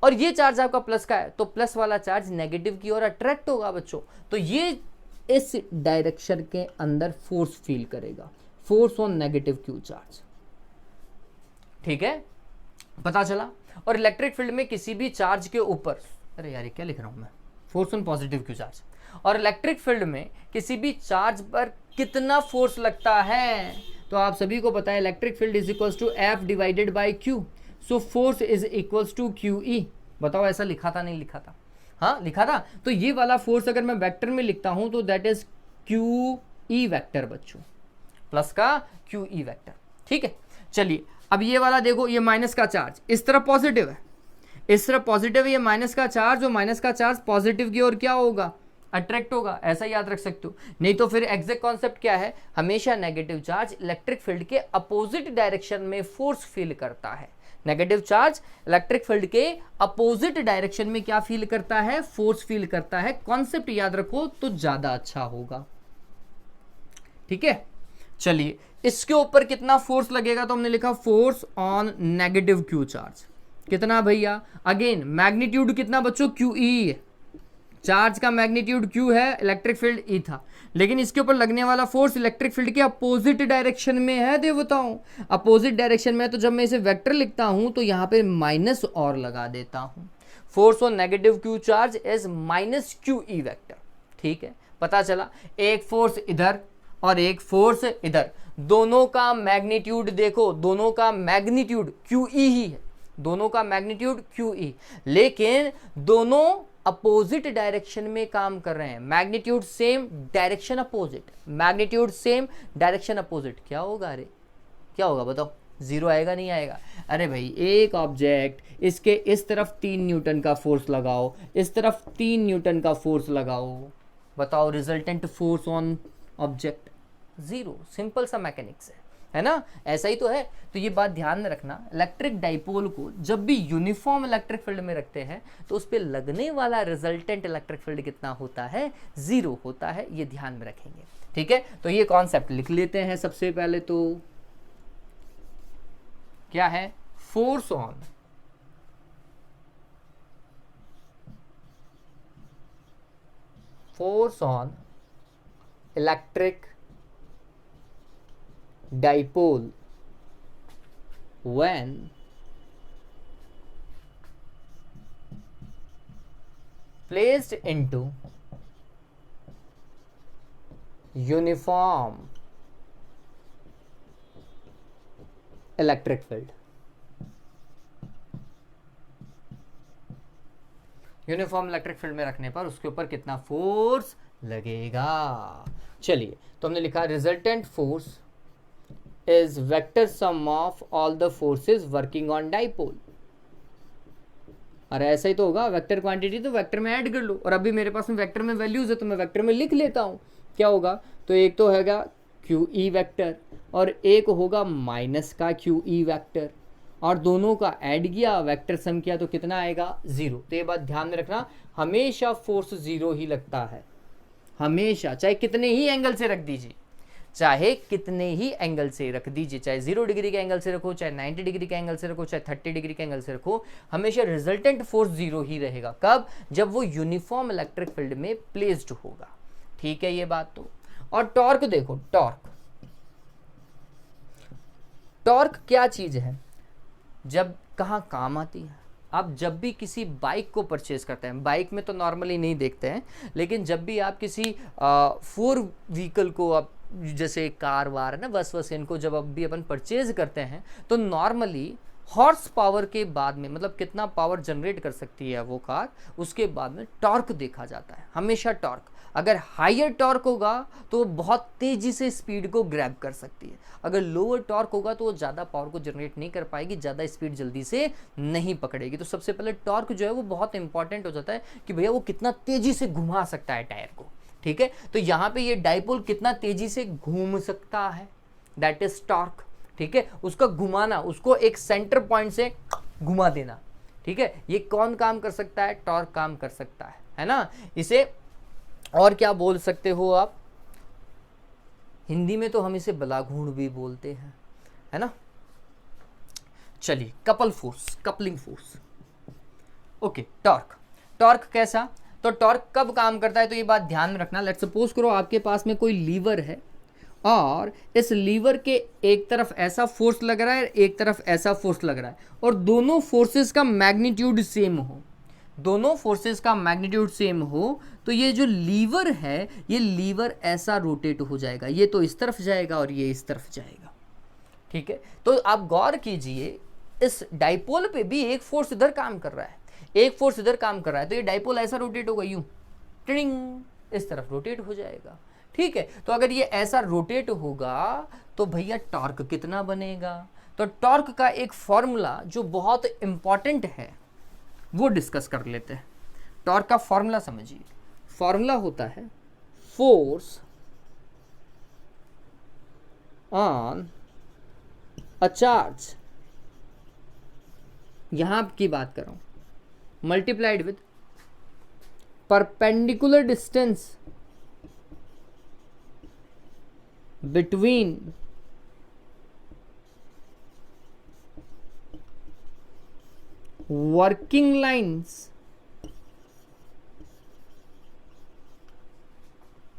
और ये चार्ज आपका प्लस का है, तो प्लस वाला चार्ज नेगेटिव की ओर अट्रैक्ट होगा बच्चों। तो ये इस डायरेक्शन के अंदर फोर्स फील करेगा, force on negative Q charge, ठीक है, पता चला। और इलेक्ट्रिक फील्ड में किसी भी चार्ज के ऊपर, अरे यार ये क्या लिख रहा हूं मैं, force on positive Q charge. और इलेक्ट्रिक फील्ड में किसी भी चार्ज पर कितना फोर्स लगता है, तो आप सभी को पता है electric field is equals to F divided by Q, so force is equals to Q E. बताओ ऐसा लिखा था नहीं लिखा था, हाँ लिखा था। तो ये वाला फोर्स अगर मैं वेक्टर में लिखता हूं तो that is Q E vector बच्चों, प्लस का क्यू ई वेक्टर, ठीक है। चलिए अब ये वाला देखो, ये माइनस का चार्ज इस तरफ पॉजिटिव है, इस तरफ पॉजिटिव है, ये माइनस का चार्ज, और माइनस का चार्ज पॉजिटिव की ओर क्या होगा, अट्रैक्ट होगा, ऐसा याद रख सकते हो। नहीं तो फिर एग्जैक्ट कॉन्सेप्ट क्या है, हमेशा नेगेटिव चार्ज इलेक्ट्रिक फील्ड के अपोजिट डायरेक्शन में फोर्स फील करता है। नेगेटिव चार्ज इलेक्ट्रिक फील्ड के अपोजिट डायरेक्शन में क्या फील करता है, फोर्स फील करता है। कॉन्सेप्ट याद रखो तो ज्यादा अच्छा होगा, ठीक है। चलिए इसके ऊपर कितना फोर्स लगेगा, तो हमने लिखा force on negative Q charge, कितना भैया, अगेन मैग्नीट्यूड कितना बच्चों, क्यू ई, चार्ज का मैग्नीट्यूड क्यू है, इलेक्ट्रिक फील्ड ई था, लेकिन इसके ऊपर लगने वाला फोर्स इलेक्ट्रिक फील्ड के अपोजिट डायरेक्शन में है। देवताओं अपोजिट डायरेक्शन में है, तो जब मैं इसे वेक्टर लिखता हूं तो यहां पे माइनस और लगा देता हूं। Force on negative Q charge is minus Q E vector, ठीक है, पता चला। एक फोर्स इधर और एक फोर्स इधर, दोनों का मैग्नीट्यूड देखो, दोनों का मैग्नीट्यूड क्यू ई ही है, दोनों का मैग्नीट्यूड क्यू ई, लेकिन दोनों अपोजिट डायरेक्शन में काम कर रहे हैं। Magnitude same, direction opposite, magnitude same, direction opposite, क्या होगा, अरे क्या होगा बताओ, जीरो आएगा नहीं आएगा? अरे भाई एक ऑब्जेक्ट, इसके इस तरफ 3 न्यूटन का फोर्स लगाओ, इस तरफ 3 न्यूटन का फोर्स लगाओ, बताओ resultant force on object zero. Simple सा मैकेनिक्स है ना? ऐसा ही तो है। तो ये बात ध्यान में रखना, इलेक्ट्रिक डाइपोल को जब भी यूनिफॉर्म इलेक्ट्रिक फील्ड में रखते हैं तो उस पर लगने वाला रिजल्टेंट इलेक्ट्रिक फील्ड कितना होता है? जीरो होता है। ये ध्यान में रखेंगे, ठीक है? तो ये कॉन्सेप्ट लिख लेते हैं। सबसे पहले तो क्या है? Force on electric dipole when placed into uniform electric field। Uniform electric field में रखने पर उसके ऊपर कितना फोर्स लगेगा? चलिए, तो हमने लिखा resultant force is vector sum of all the forces working on dipole। अरे ऐसा ही तो होगा, वेक्टर क्वांटिटी तो वेक्टर में ऐड कर लो, और अभी मेरे पास में वेक्टर में वैल्यूज है तो मैं वेक्टर में लिख लेता हूँ। क्या होगा? तो एक तो हैगा क्यू ई वैक्टर और एक होगा माइनस का क्यू ई वैक्टर, और दोनों का ऐड किया, वेक्टर सम किया तो कितना आएगा? जीरो। तो ये बात ध्यान में रखना, हमेशा फोर्स जीरो ही लगता है, हमेशा, चाहे कितने ही एंगल से रख दीजिए, चाहे कितने ही एंगल से रख दीजिए, चाहे 0 डिग्री के एंगल से रखो, चाहे 90 डिग्री के एंगल से रखो, चाहे 30 डिग्री के एंगल से रखो, हमेशा रिजल्टेंट फोर्स जीरो ही रहेगा। कब? जब वो यूनिफॉर्म इलेक्ट्रिक फील्ड में प्लेस्ड होगा, ठीक है? ये बात तो। और टॉर्क देखो, टॉर्क क्या चीज है, जब कहाँ काम आती है? आप जब भी किसी बाइक को परचेज करते हैं, बाइक में तो नॉर्मली नहीं देखते हैं, लेकिन जब भी आप किसी 4 व्हीकल को, आप जैसे कार वार है ना, बस इनको जब अब भी अपन परचेज करते हैं तो नॉर्मली हॉर्स पावर के बाद में, मतलब कितना पावर जनरेट कर सकती है वो कार, उसके बाद में टॉर्क देखा जाता है। हमेशा टॉर्क, अगर हायर टॉर्क होगा तो वो बहुत तेजी से स्पीड को ग्रैब कर सकती है, अगर लोअर टॉर्क होगा तो वो ज़्यादा पावर को जनरेट नहीं कर पाएगी, ज़्यादा स्पीड जल्दी से नहीं पकड़ेगी। तो सबसे पहले टॉर्क जो है वो बहुत इंपॉर्टेंट हो जाता है कि भैया वो कितना तेजी से घुमा सकता है टायर को, ठीक है? तो यहाँ पे ये डाइपोल कितना तेजी से घूम सकता है, दैट इज टॉर्क, ठीक है? उसका घुमाना, उसको एक सेंटर पॉइंट से घुमा देना, ठीक है? ये कौन काम कर सकता है? टॉर्क काम कर सकता है ना? इसे और क्या बोल सकते हो आप? हिंदी में तो हम इसे बलाघूर्ण भी बोलते हैं, है ना? चलिए, कपलिंग फोर्स, ओके। टॉर्क कैसा? तो टॉर्क कब काम करता है? तो ये बात ध्यान में रखना, लेट्स सपोज करो आपके पास में कोई लीवर है और इस लीवर के एक तरफ ऐसा फोर्स लग रहा है, एक तरफ ऐसा फोर्स लग रहा है, और दोनों फोर्सेस का मैग्नीट्यूड सेम हो, दोनों फोर्सेस का मैग्नीट्यूड सेम हो, तो ये जो लीवर है, ये लीवर ऐसा रोटेट हो जाएगा, ये तो इस तरफ जाएगा और ये इस तरफ जाएगा, ठीक है? तो आप गौर कीजिए, इस डाइपोल पे भी एक फोर्स इधर काम कर रहा है, एक फोर्स इधर काम कर रहा है, तो ये डाइपोल ऐसा रोटेट होगा, यूं ट्रिंग इस तरफ रोटेट हो जाएगा, ठीक है? तो अगर ये ऐसा रोटेट होगा तो भैया टॉर्क कितना बनेगा? तो टॉर्क का एक फॉर्मूला जो बहुत इंपॉर्टेंट है वो डिस्कस कर लेते हैं। टॉर्क का फॉर्मूला समझिए, फॉर्मूला होता है फोर्स ऑन अ चार्ज, यहां की बात कर रहा हूं, multiplied with perpendicular distance between working lines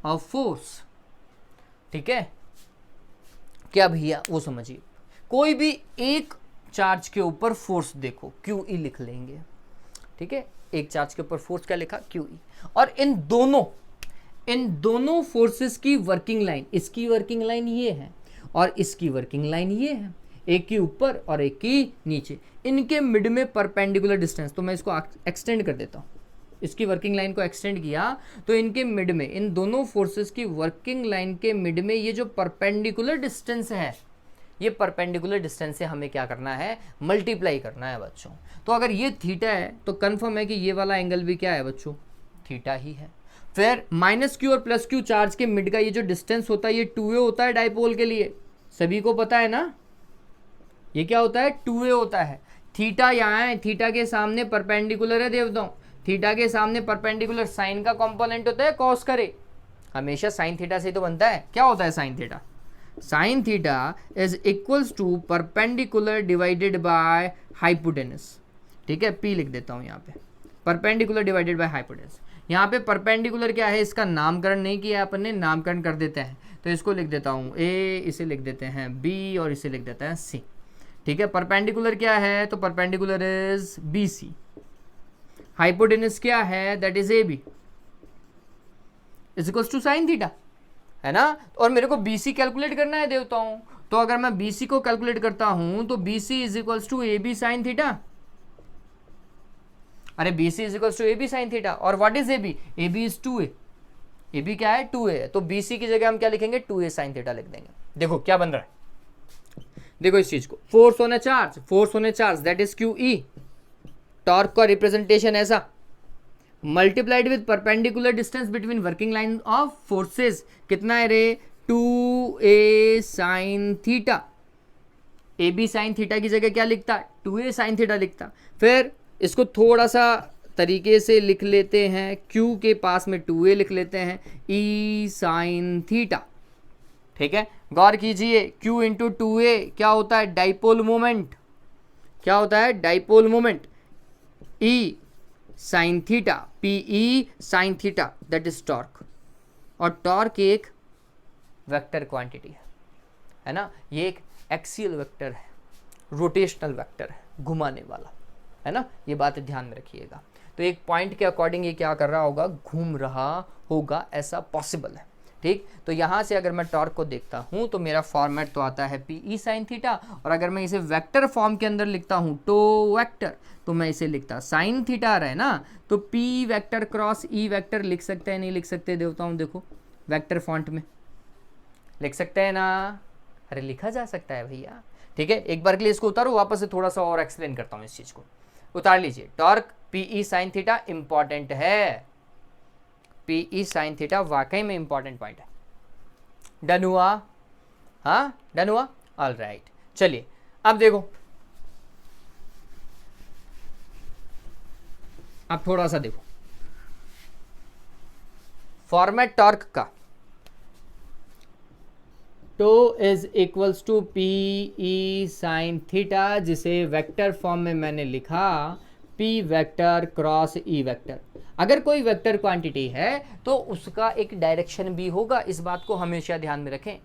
of force, ठीक है? क्या भैया? वो समझिए, कोई भी एक चार्ज के ऊपर फोर्स देखो, क्यू ई लिख लेंगे, ठीक है? एक चार्ज के ऊपर फोर्स क्या लिखा? Q E. और इन दोनों फोर्सेस की वर्किंग लाइन, इसकी वर्किंग लाइन ये है और इसकी वर्किंग लाइन ये है, एक की ऊपर और एक की नीचे, इनके मिड में परपेंडिकुलर डिस्टेंस, तो मैं इसको एक्सटेंड कर देता हूँ, इसकी वर्किंग लाइन को एक्सटेंड किया तो इनके मिड में, इन दोनों फोर्सेस की वर्किंग लाइन के मिड में ये जो परपेंडिकुलर डिस्टेंस है, ये परपेंडिकुलर डिस्टेंस से हमें क्या करना है, मल्टीप्लाई करना है बच्चों। तो अगर ये थीटा है तो कंफर्म है कि ये वाला एंगल भी क्या है बच्चों, थीटा ही है। फिर माइनस क्यू और प्लस क्यू चार्ज के मिड का ये जो डिस्टेंस होता है ये 2a होता है डाइपोल के लिए, सभी को पता है ना, ये क्या होता है 2a होता है। थीटा यहाँ है, थीटा के सामने परपेंडिकुलर है देवताओं, थीटा के सामने परपेंडिकुलर साइन का कंपोनेंट होता है कॉस करे, हमेशा साइन थीटा से तो बनता है। क्या होता है sine theta, sine theta is equals to perpendicular divided by hypotenuse, ठीक है, पी लिख देता हूँ यहाँ पे, परपेंडिकुलर डिवाइडेड बाय हाइपोटेनस। यहाँ पे परपेंडिकुलर क्या है, इसका नामकरण नहीं किया अपन ने, नामकरण कर देते हैं, तो इसको लिख देता हूँ ए, इसे लिख देते हैं बी और इसे लिख देते हैं सी, ठीक है। परपेंडिकुलर क्या है, तो perpendicular is B C, hypotenuse क्या है, that is A B, is equals to sine theta, है ना। और मेरे को बी सी कैलकुलेट करना है देवताओं, तो अगर मैं बी सी को कैलकुलेट करता हूं तो B C is equals to A B sine theta, अरे B C is equals to A B sine theta, और what is A B, A B is 2a, A B क्या है 2a, तो B सी की जगह हम क्या लिखेंगे 2a साइन थीटा लिख देंगे। देखो क्या बन रहा है, देखो इस चीज को, force on a charge, force on a charge that is Q E, torque का रिप्रेजेंटेशन ऐसा, multiplied with perpendicular distance between working line of forces, कितना है रे 2a sine theta, A B sine theta की जगह क्या लिखता, 2a साइन थीटा लिखता। फिर इसको थोड़ा सा तरीके से लिख लेते हैं, q के पास में 2a लिख लेते हैं, e साइन थीटा, ठीक है। गौर कीजिए q इंटू 2a क्या होता है, डाइपोल मोमेंट, क्या होता है dipole moment, e sine theta, P E sine theta that is torque, और टॉर्क एक वेक्टर क्वांटिटी है ना, ये एक एक्सियल वेक्टर है, रोटेशनल वेक्टर है, घुमाने वाला, है ना, ये बात ध्यान में रखिएगा। तो एक पॉइंट के अकॉर्डिंग ये क्या कर रहा होगा, घूम रहा होगा, ऐसा पॉसिबल है, ठीक। तो यहाँ से अगर मैं टॉर्क को देखता हूँ तो मेरा फॉर्मेट तो आता है पी ई साइन थीटा, और अगर मैं इसे वेक्टर फॉर्म के अंदर लिखता हूँ टो वेक्टर, तो मैं इसे लिखता साइन थीटा आ रहा है ना, तो P vector cross E vector लिख सकते हैं, नहीं लिख सकते देवताओं, देखो वेक्टर फॉन्ट में लिख सकते हैं ना, अरे लिखा जा सकता है भैया, ठीक है। एक बार के लिए इसको उतारो, वापस से थोड़ा सा और एक्सप्लेन करता हूँ इस चीज को, उतार लीजिए। Torque P E sine theta important है, पी ई साइन थीटा वाकई में इंपॉर्टेंट पॉइंट है, डन हुआ, हाँ डन हुआ, ऑल राइट। चलिए अब देखो, अब थोड़ा सा देखो फॉर्मेट टॉर्क का, tau is equals to P E sine theta, जिसे वेक्टर फॉर्म में मैंने लिखा P vector cross E vector. अगर कोई वेक्टर क्वांटिटी है तो उसका एक डायरेक्शन भी होगा, इस बात को हमेशा ध्यान में रखें।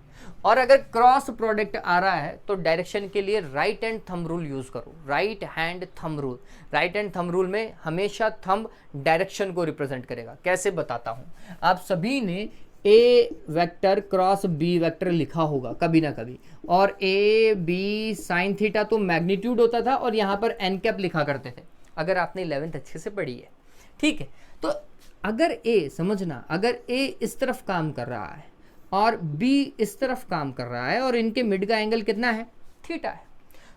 और अगर क्रॉस प्रोडक्ट आ रहा है तो डायरेक्शन के लिए right hand thumb rule use करो, right hand thumb rule. Right hand thumb rule में हमेशा थंब डायरेक्शन को रिप्रेजेंट करेगा। कैसे बताता हूं, आप सभी ने ए वेक्टर क्रॉस बी वेक्टर लिखा होगा कभी ना कभी, और ए बी साइन थीटा तो मैग्नीट्यूड होता था और यहाँ पर एन कैप लिखा करते थे, अगर आपने 11th अच्छे से पढ़ी है, ठीक है। तो अगर ए, समझना, अगर ए इस तरफ काम कर रहा है और बी इस तरफ काम कर रहा है और इनके मिड का एंगल कितना है, थीटा है,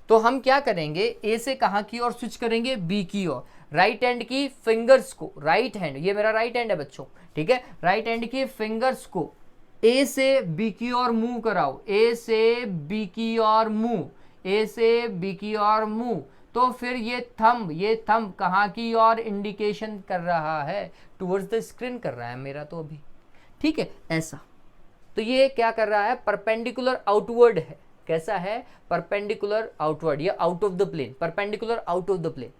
तो हम क्या करेंगे, ए से कहाँ की ओर स्विच करेंगे, बी की ओर। राइट हैंड की फिंगर्स को, राइट हैंड, ये मेरा राइट हैंड है बच्चों, ठीक है, राइट हैंड की फिंगर्स को ए से बी की ओर मूव कराओ, ए से बी की ओर मूव, ए से बी की ओर मूव, तो फिर ये थंब कहाँ की ओर इंडिकेशन कर रहा है, टुवर्ड्स द स्क्रीन कर रहा है मेरा तो अभी, ठीक है, ऐसा। तो ये क्या कर रहा है, परपेंडिकुलर आउटवर्ड है, कैसा है, परपेंडिकुलर आउटवर्ड, ये out of the plane, perpendicular out of the plane,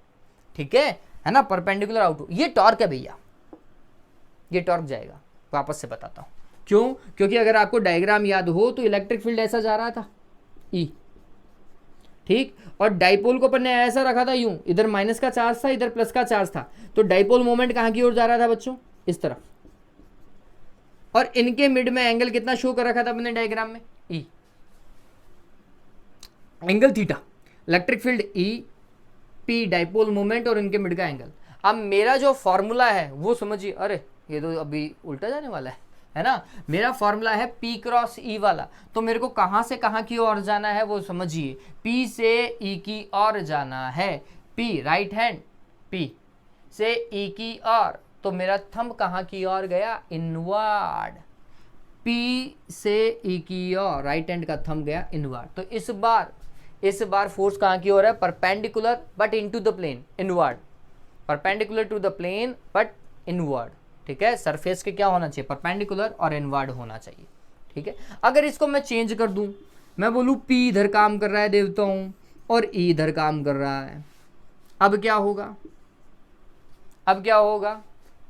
ठीक है ना, परपेंडिकुलर आउट। ये टॉर्क है भैया, ये टॉर्क जाएगा, वापस से बताता हूं क्यों, क्योंकि अगर आपको डायग्राम याद हो तो इलेक्ट्रिक फील्ड ऐसा जा रहा था ई, ठीक, और डाइपोल को अपन ने ऐसा रखा था यूं, इधर माइनस का चार्ज था, इधर प्लस का चार्ज था, तो डाइपोल मोमेंट कहां की ओर जा रहा था बच्चों, इस तरफ, और इनके मिड में एंगल कितना शो कर रखा था अपने डायग्राम में, E, angle theta, electric field E, P dipole moment और इनके मिड का एंगल। अब मेरा जो फॉर्मूला है वो समझिए, अरे ये तो अभी उल्टा जाने वाला है है ना। मेरा फॉर्मूला है P क्रॉस E वाला, तो मेरे को कहाँ से कहाँ की ओर जाना है वो समझिए। P से E की ओर जाना है, P राइट हैंड, P से E की ओर, तो मेरा थंब कहाँ की ओर गया, इनवर्ड। P से E की ओर राइट हैंड का थंब गया इनवर्ड। तो इस बार फोर्स कहाँ की ओर है, perpendicular but into the plane, inward, perpendicular to the plane but inward. ठीक है, सरफेस के क्या होना चाहिए, परपेंडिकुलर और इनवर्ड होना चाहिए। ठीक है, अगर इसको मैं चेंज कर दूं, मैं बोलूं P इधर काम कर रहा है देवताओं और E इधर काम कर रहा है, अब क्या होगा,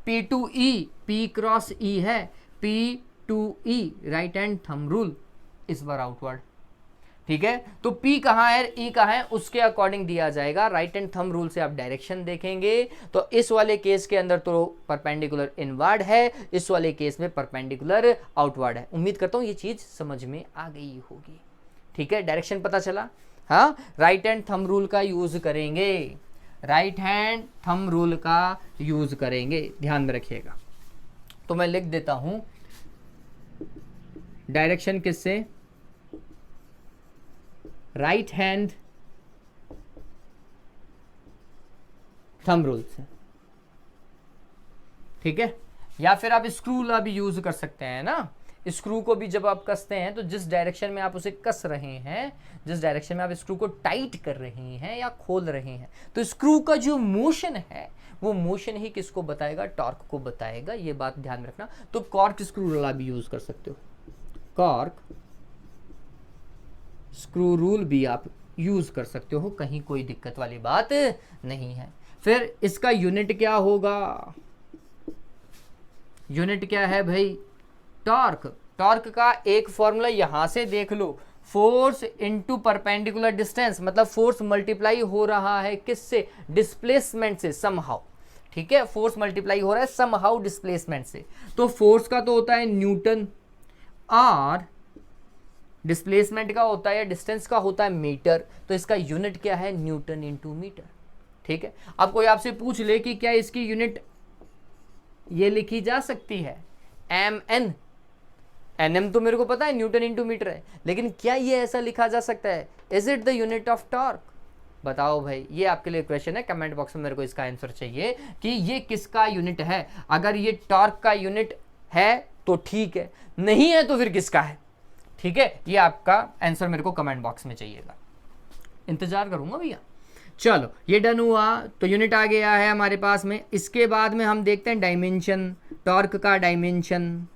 P to E, P cross E है, P to E right hand thumb rule, इस बार आउटवर्ड। ठीक है, तो P कहाँ है, E कहाँ है, उसके अकॉर्डिंग दिया जाएगा। राइट हैंड थंब रूल से आप डायरेक्शन देखेंगे, तो इस वाले केस के अंदर तो परपेंडिकुलर इनवर्ड है, इस वाले केस में परपेंडिकुलर आउटवर्ड है। उम्मीद करता हूँ ये चीज समझ में आ गई होगी। ठीक है, डायरेक्शन पता चला। हाँ, राइट हैंड थंब रूल का यूज करेंगे, राइट हैंड थंब रूल का यूज करेंगे, ध्यान में रखिएगा। तो मैं लिख देता हूं डायरेक्शन किससे, राइट हैंड थंब रूल से। ठीक है, या फिर आप स्क्रू ला भी यूज कर सकते हैं ना। स्क्रू को भी जब आप कसते हैं तो जिस डायरेक्शन में आप उसे कस रहे हैं, जिस डायरेक्शन में आप स्क्रू को टाइट कर रहे हैं या खोल रहे हैं, तो स्क्रू का जो मोशन है वो मोशन ही किसको बताएगा, टॉर्क को बताएगा। ये बात ध्यान में रखना। तो कॉर्क स्क्रू वाला भी यूज कर सकते हो, कॉर्क स्क्रू रूल भी आप यूज कर सकते हो, कहीं कोई दिक्कत वाली बात नहीं है। फिर इसका यूनिट क्या होगा, यूनिट क्या है भाई, टॉर्क। टॉर्क का एक फॉर्मूला यहां से देख लो, फोर्स इनटू परपेंडिकुलर डिस्टेंस, मतलब फोर्स मल्टीप्लाई हो रहा है किससे, डिस्प्लेसमेंट से समहाउ। ठीक है, फोर्स मल्टीप्लाई हो रहा है समहाउ डिस्प्लेसमेंट से। तो फोर्स का तो होता है न्यूटन और डिस्प्लेसमेंट का होता है या डिस्टेंस का होता है मीटर, तो इसका यूनिट क्या है, न्यूटन इनटू मीटर। ठीक है, अब कोई आपसे पूछ ले कि क्या इसकी यूनिट ये लिखी जा सकती है, mn, nm तो मेरे को पता है न्यूटन इनटू मीटर है, लेकिन क्या ये ऐसा लिखा जा सकता है, is it the unit of torque. बताओ भाई, ये आपके लिए क्वेश्चन है, कमेंट बॉक्स में मेरे को इसका आंसर चाहिए कि ये किसका यूनिट है। अगर ये टॉर्क का यूनिट है तो ठीक है, नहीं है तो फिर किसका है। ठीक है, ये आपका आंसर मेरे को कमेंट बॉक्स में चाहिएगा, इंतजार करूंगा भैया। चलो ये डन हुआ, तो यूनिट आ गया है हमारे पास में। इसके बाद में हम देखते हैं डायमेंशन, टॉर्क का डायमेंशन,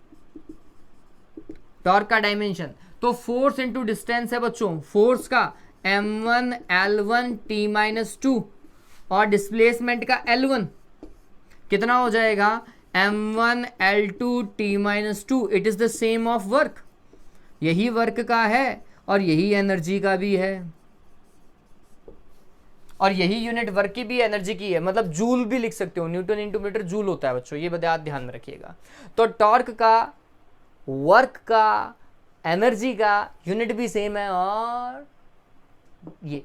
टॉर्क का डायमेंशन। तो फोर्स इंटू डिस्टेंस है बच्चों, फोर्स का m1 l1 t-2 और डिस्प्लेसमेंट का l1 कितना हो जाएगा, m1 l2 t-2। It is the same of work, यही वर्क का है और यही एनर्जी का भी है, और यही यूनिट वर्क की भी एनर्जी की है, मतलब जूल भी लिख सकते हो, न्यूटन इंटू मीटर जूल होता है बच्चों, ये बात ध्यान में रखिएगा। तो टॉर्क का, वर्क का, एनर्जी का यूनिट भी सेम है और ये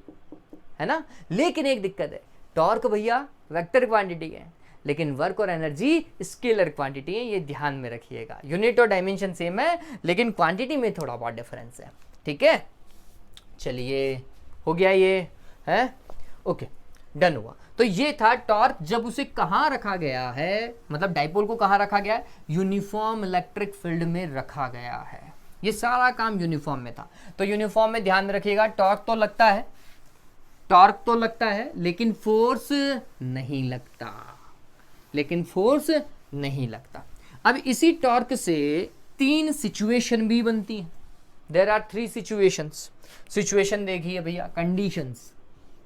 है ना। लेकिन एक दिक्कत है, टॉर्क भैया वेक्टर क्वांटिटी है, लेकिन वर्क और एनर्जी स्केलर क्वांटिटी है, ये ध्यान में रखिएगा। यूनिट और डायमेंशन सेम है लेकिन क्वांटिटी में थोड़ा बहुत डिफरेंस है। ठीक है, चलिए हो गया ये है, ओके डन हुआ। तो ये था टॉर्क, जब उसे कहाँ रखा गया है, मतलब डाइपोल को कहाँ रखा गया है, यूनिफॉर्म इलेक्ट्रिक फील्ड में रखा गया है। ये सारा काम यूनिफॉर्म में था। तो यूनिफॉर्म में ध्यान रखिएगा, टॉर्क तो लगता है, टॉर्क तो लगता है लेकिन फोर्स नहीं लगता, लेकिन फोर्स नहीं लगता। अब इसी टॉर्क से 3 सिचुएशन भी बनती हैं। There are 3 situations. सिचुएशन देखिए भैया, कंडीशंस,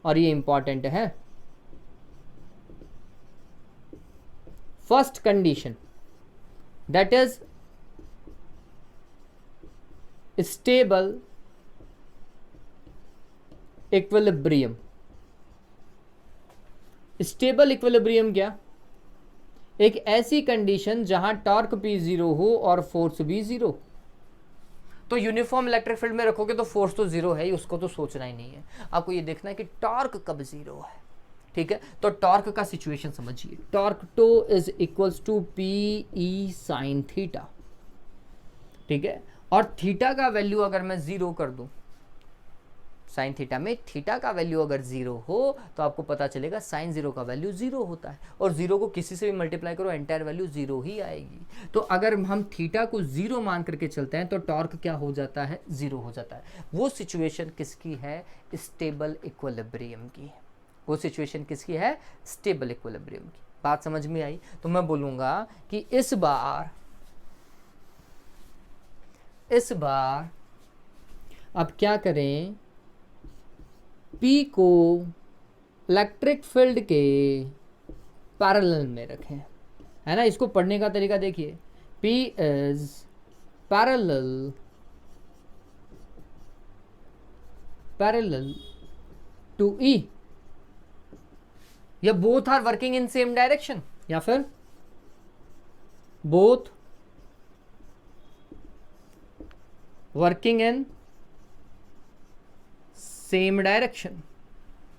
और ये इंपॉर्टेंट है। First condition that is stable equilibrium. Stable equilibrium क्या, एक ऐसी कंडीशन जहां टॉर्क भी 0 हो और फोर्स भी 0। तो यूनिफॉर्म इलेक्ट्रिक फील्ड में रखोगे तो फोर्स तो 0 है ही, उसको तो सोचना ही नहीं है, आपको ये देखना है कि टॉर्क कब 0 है। ठीक है, तो टॉर्क का सिचुएशन समझिए, torque tau is equals to P E sine theta. ठीक है। और थीटा का वैल्यू अगर मैं 0 कर दूं, साइन थीटा में थीटा का वैल्यू अगर 0 हो तो आपको पता चलेगा साइन 0 का वैल्यू 0 होता है, और 0 को किसी से भी मल्टीप्लाई करो एंटायर वैल्यू 0 ही आएगी। तो अगर हम थीटा को 0 मान करके चलते हैं तो टॉर्क क्या हो जाता है, 0 हो जाता है। वो सिचुएशन किसकी है, स्टेबल इक्विलिब्रियम की। वो सिचुएशन किसकी है, स्टेबल इक्विलिब्रियम की। बात समझ में आई? तो मैं बोलूंगा कि इस बार अब क्या करें, P को इलेक्ट्रिक फील्ड के पैरेलल में रखें, है ना। इसको पढ़ने का तरीका देखिए, P is parallel to E, या both are working in same direction, या फिर both working in same direction,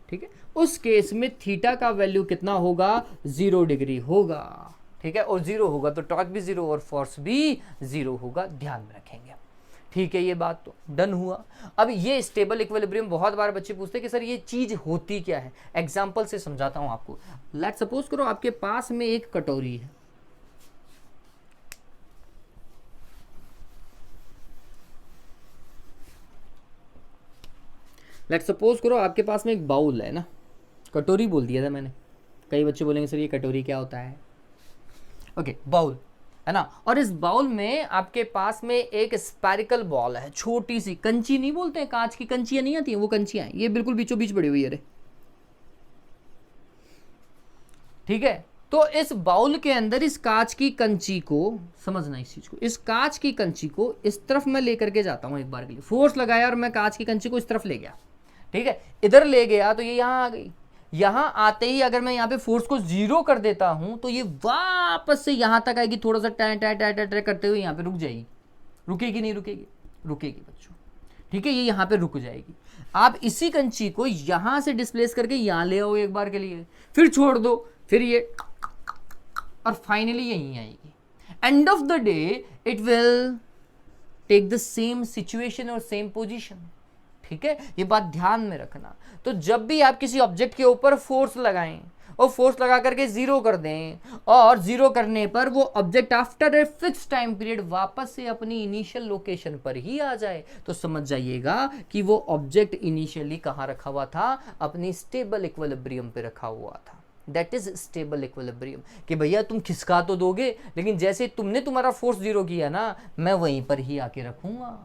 ठीक है। उस केस में थीटा का वैल्यू कितना होगा, 0 डिग्री होगा, ठीक है। और 0 होगा तो टॉर्क भी 0 और फोर्स भी 0 होगा, ध्यान में रखेंगे, ठीक है। ये बात तो डन हुआ। अब ये स्टेबल इक्विलिब्रियम बहुत बार बच्चे पूछते हैं कि सर ये चीज होती क्या है। एग्जांपल से समझाता हूं आपको। लेट्स सपोज करो आपके पास में एक कटोरी है, लेट्स सपोज करो आपके पास में एक बाउल है ना, कटोरी बोल दिया था मैंने, कई बच्चे बोलेंगे सर ये कटोरी क्या होता है, ओके बाउल है ना। और इस बाउल में आपके पास में एक स्फेरिकल बॉल है, छोटी सी कंची, नहीं बोलते हैं कांच की कंचियां नहीं आती हैं, वो कंचियां हैं, ये बिल्कुल बीचों बीच पड़ी हुई है, ठीक है। तो इस बाउल के अंदर इस कांच की कंची को, समझना इस चीज को, इस कांच की कंची को इस तरफ मैं लेकर के जाता हूं, एक बार के लिए फोर्स लगाया और मैं कांच की कंची को इस तरफ ले गया, ठीक है। इधर ले गया तो ये यहां आ गई, यहां आते ही अगर मैं यहां पे फोर्स को 0 कर देता हूं तो ये वापस से यहां तक आएगी, थोड़ा सा टाइ टाइ टाइ टाइ करते हुए यहां पे रुक जाएगी। रुकेगी नहीं रुकेगी, रुकेगी बच्चों, ठीक है। ये यहां पे रुक जाएगी। आप इसी कंची को यहां से डिस्प्लेस करके यहां ले आओ एक बार के लिए, फिर छोड़ दो, फिर ये, और फाइनली यहीं आएगी। End of the day it will take the same situation और सेम पोजीशन, ठीक है। ये बात ध्यान में रखना। तो जब भी आप किसी ऑब्जेक्ट के ऊपर फोर्स लगाएं और फोर्स लगा करके 0 कर दें, और 0 करने पर वो object after a fix time period वापस से अपनी इनिशियल लोकेशन पर ही आ जाए, तो समझ जाइएगा कि वो ऑब्जेक्ट इनिशियली कहां रखा हुआ था, अपनी स्टेबल इक्विलिब्रियम पे रखा हुआ था। That is stable equilibrium. कि भैया तुम खिसका तो दोगे, लेकिन जैसे तुमने तुम्हारा फोर्स 0 किया ना, मैं वहीं पर ही आके रखूंगा।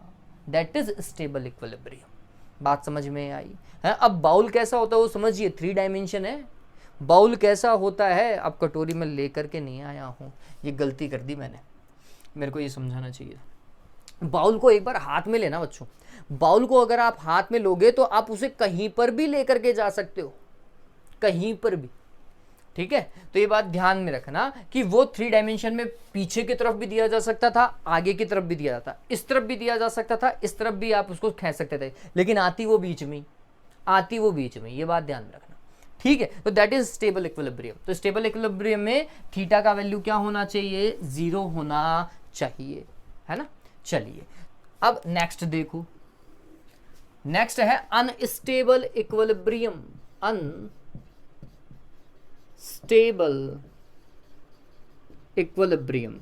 That is stable equilibrium. बात समझ में आई है? अब बाउल कैसा होता है वो समझिए, 3 डायमेंशन है। बाउल कैसा होता है, अब कटोरी में लेकर के नहीं आया हूं, ये गलती कर दी मैंने, मेरे को ये समझाना चाहिए। बाउल को एक बार हाथ में लेना बच्चों, बाउल को अगर आप हाथ में लोगे तो आप उसे कहीं पर भी लेकर के जा सकते हो, कहीं पर भी, ठीक है। तो ये बात ध्यान में रखना कि वो 3 डायमेंशन में पीछे की तरफ भी दिया जा सकता था, आगे की तरफ भी दिया जाता, इस तरफ भी दिया जा सकता था, इस तरफ भी आप उसको खींच सकते थे, लेकिन आती वो बीच में, आती वो बीच में, ये बात ध्यान में रखना, ठीक है। तो दैट इज स्टेबल इक्विलिब्रियम। तो स्टेबल इक्विलिब्रियम में थीटा का वैल्यू क्या होना चाहिए, 0 होना चाहिए, है ना। चलिए अब नेक्स्ट देखो, नेक्स्ट है unstable equilibrium. Stable equilibrium,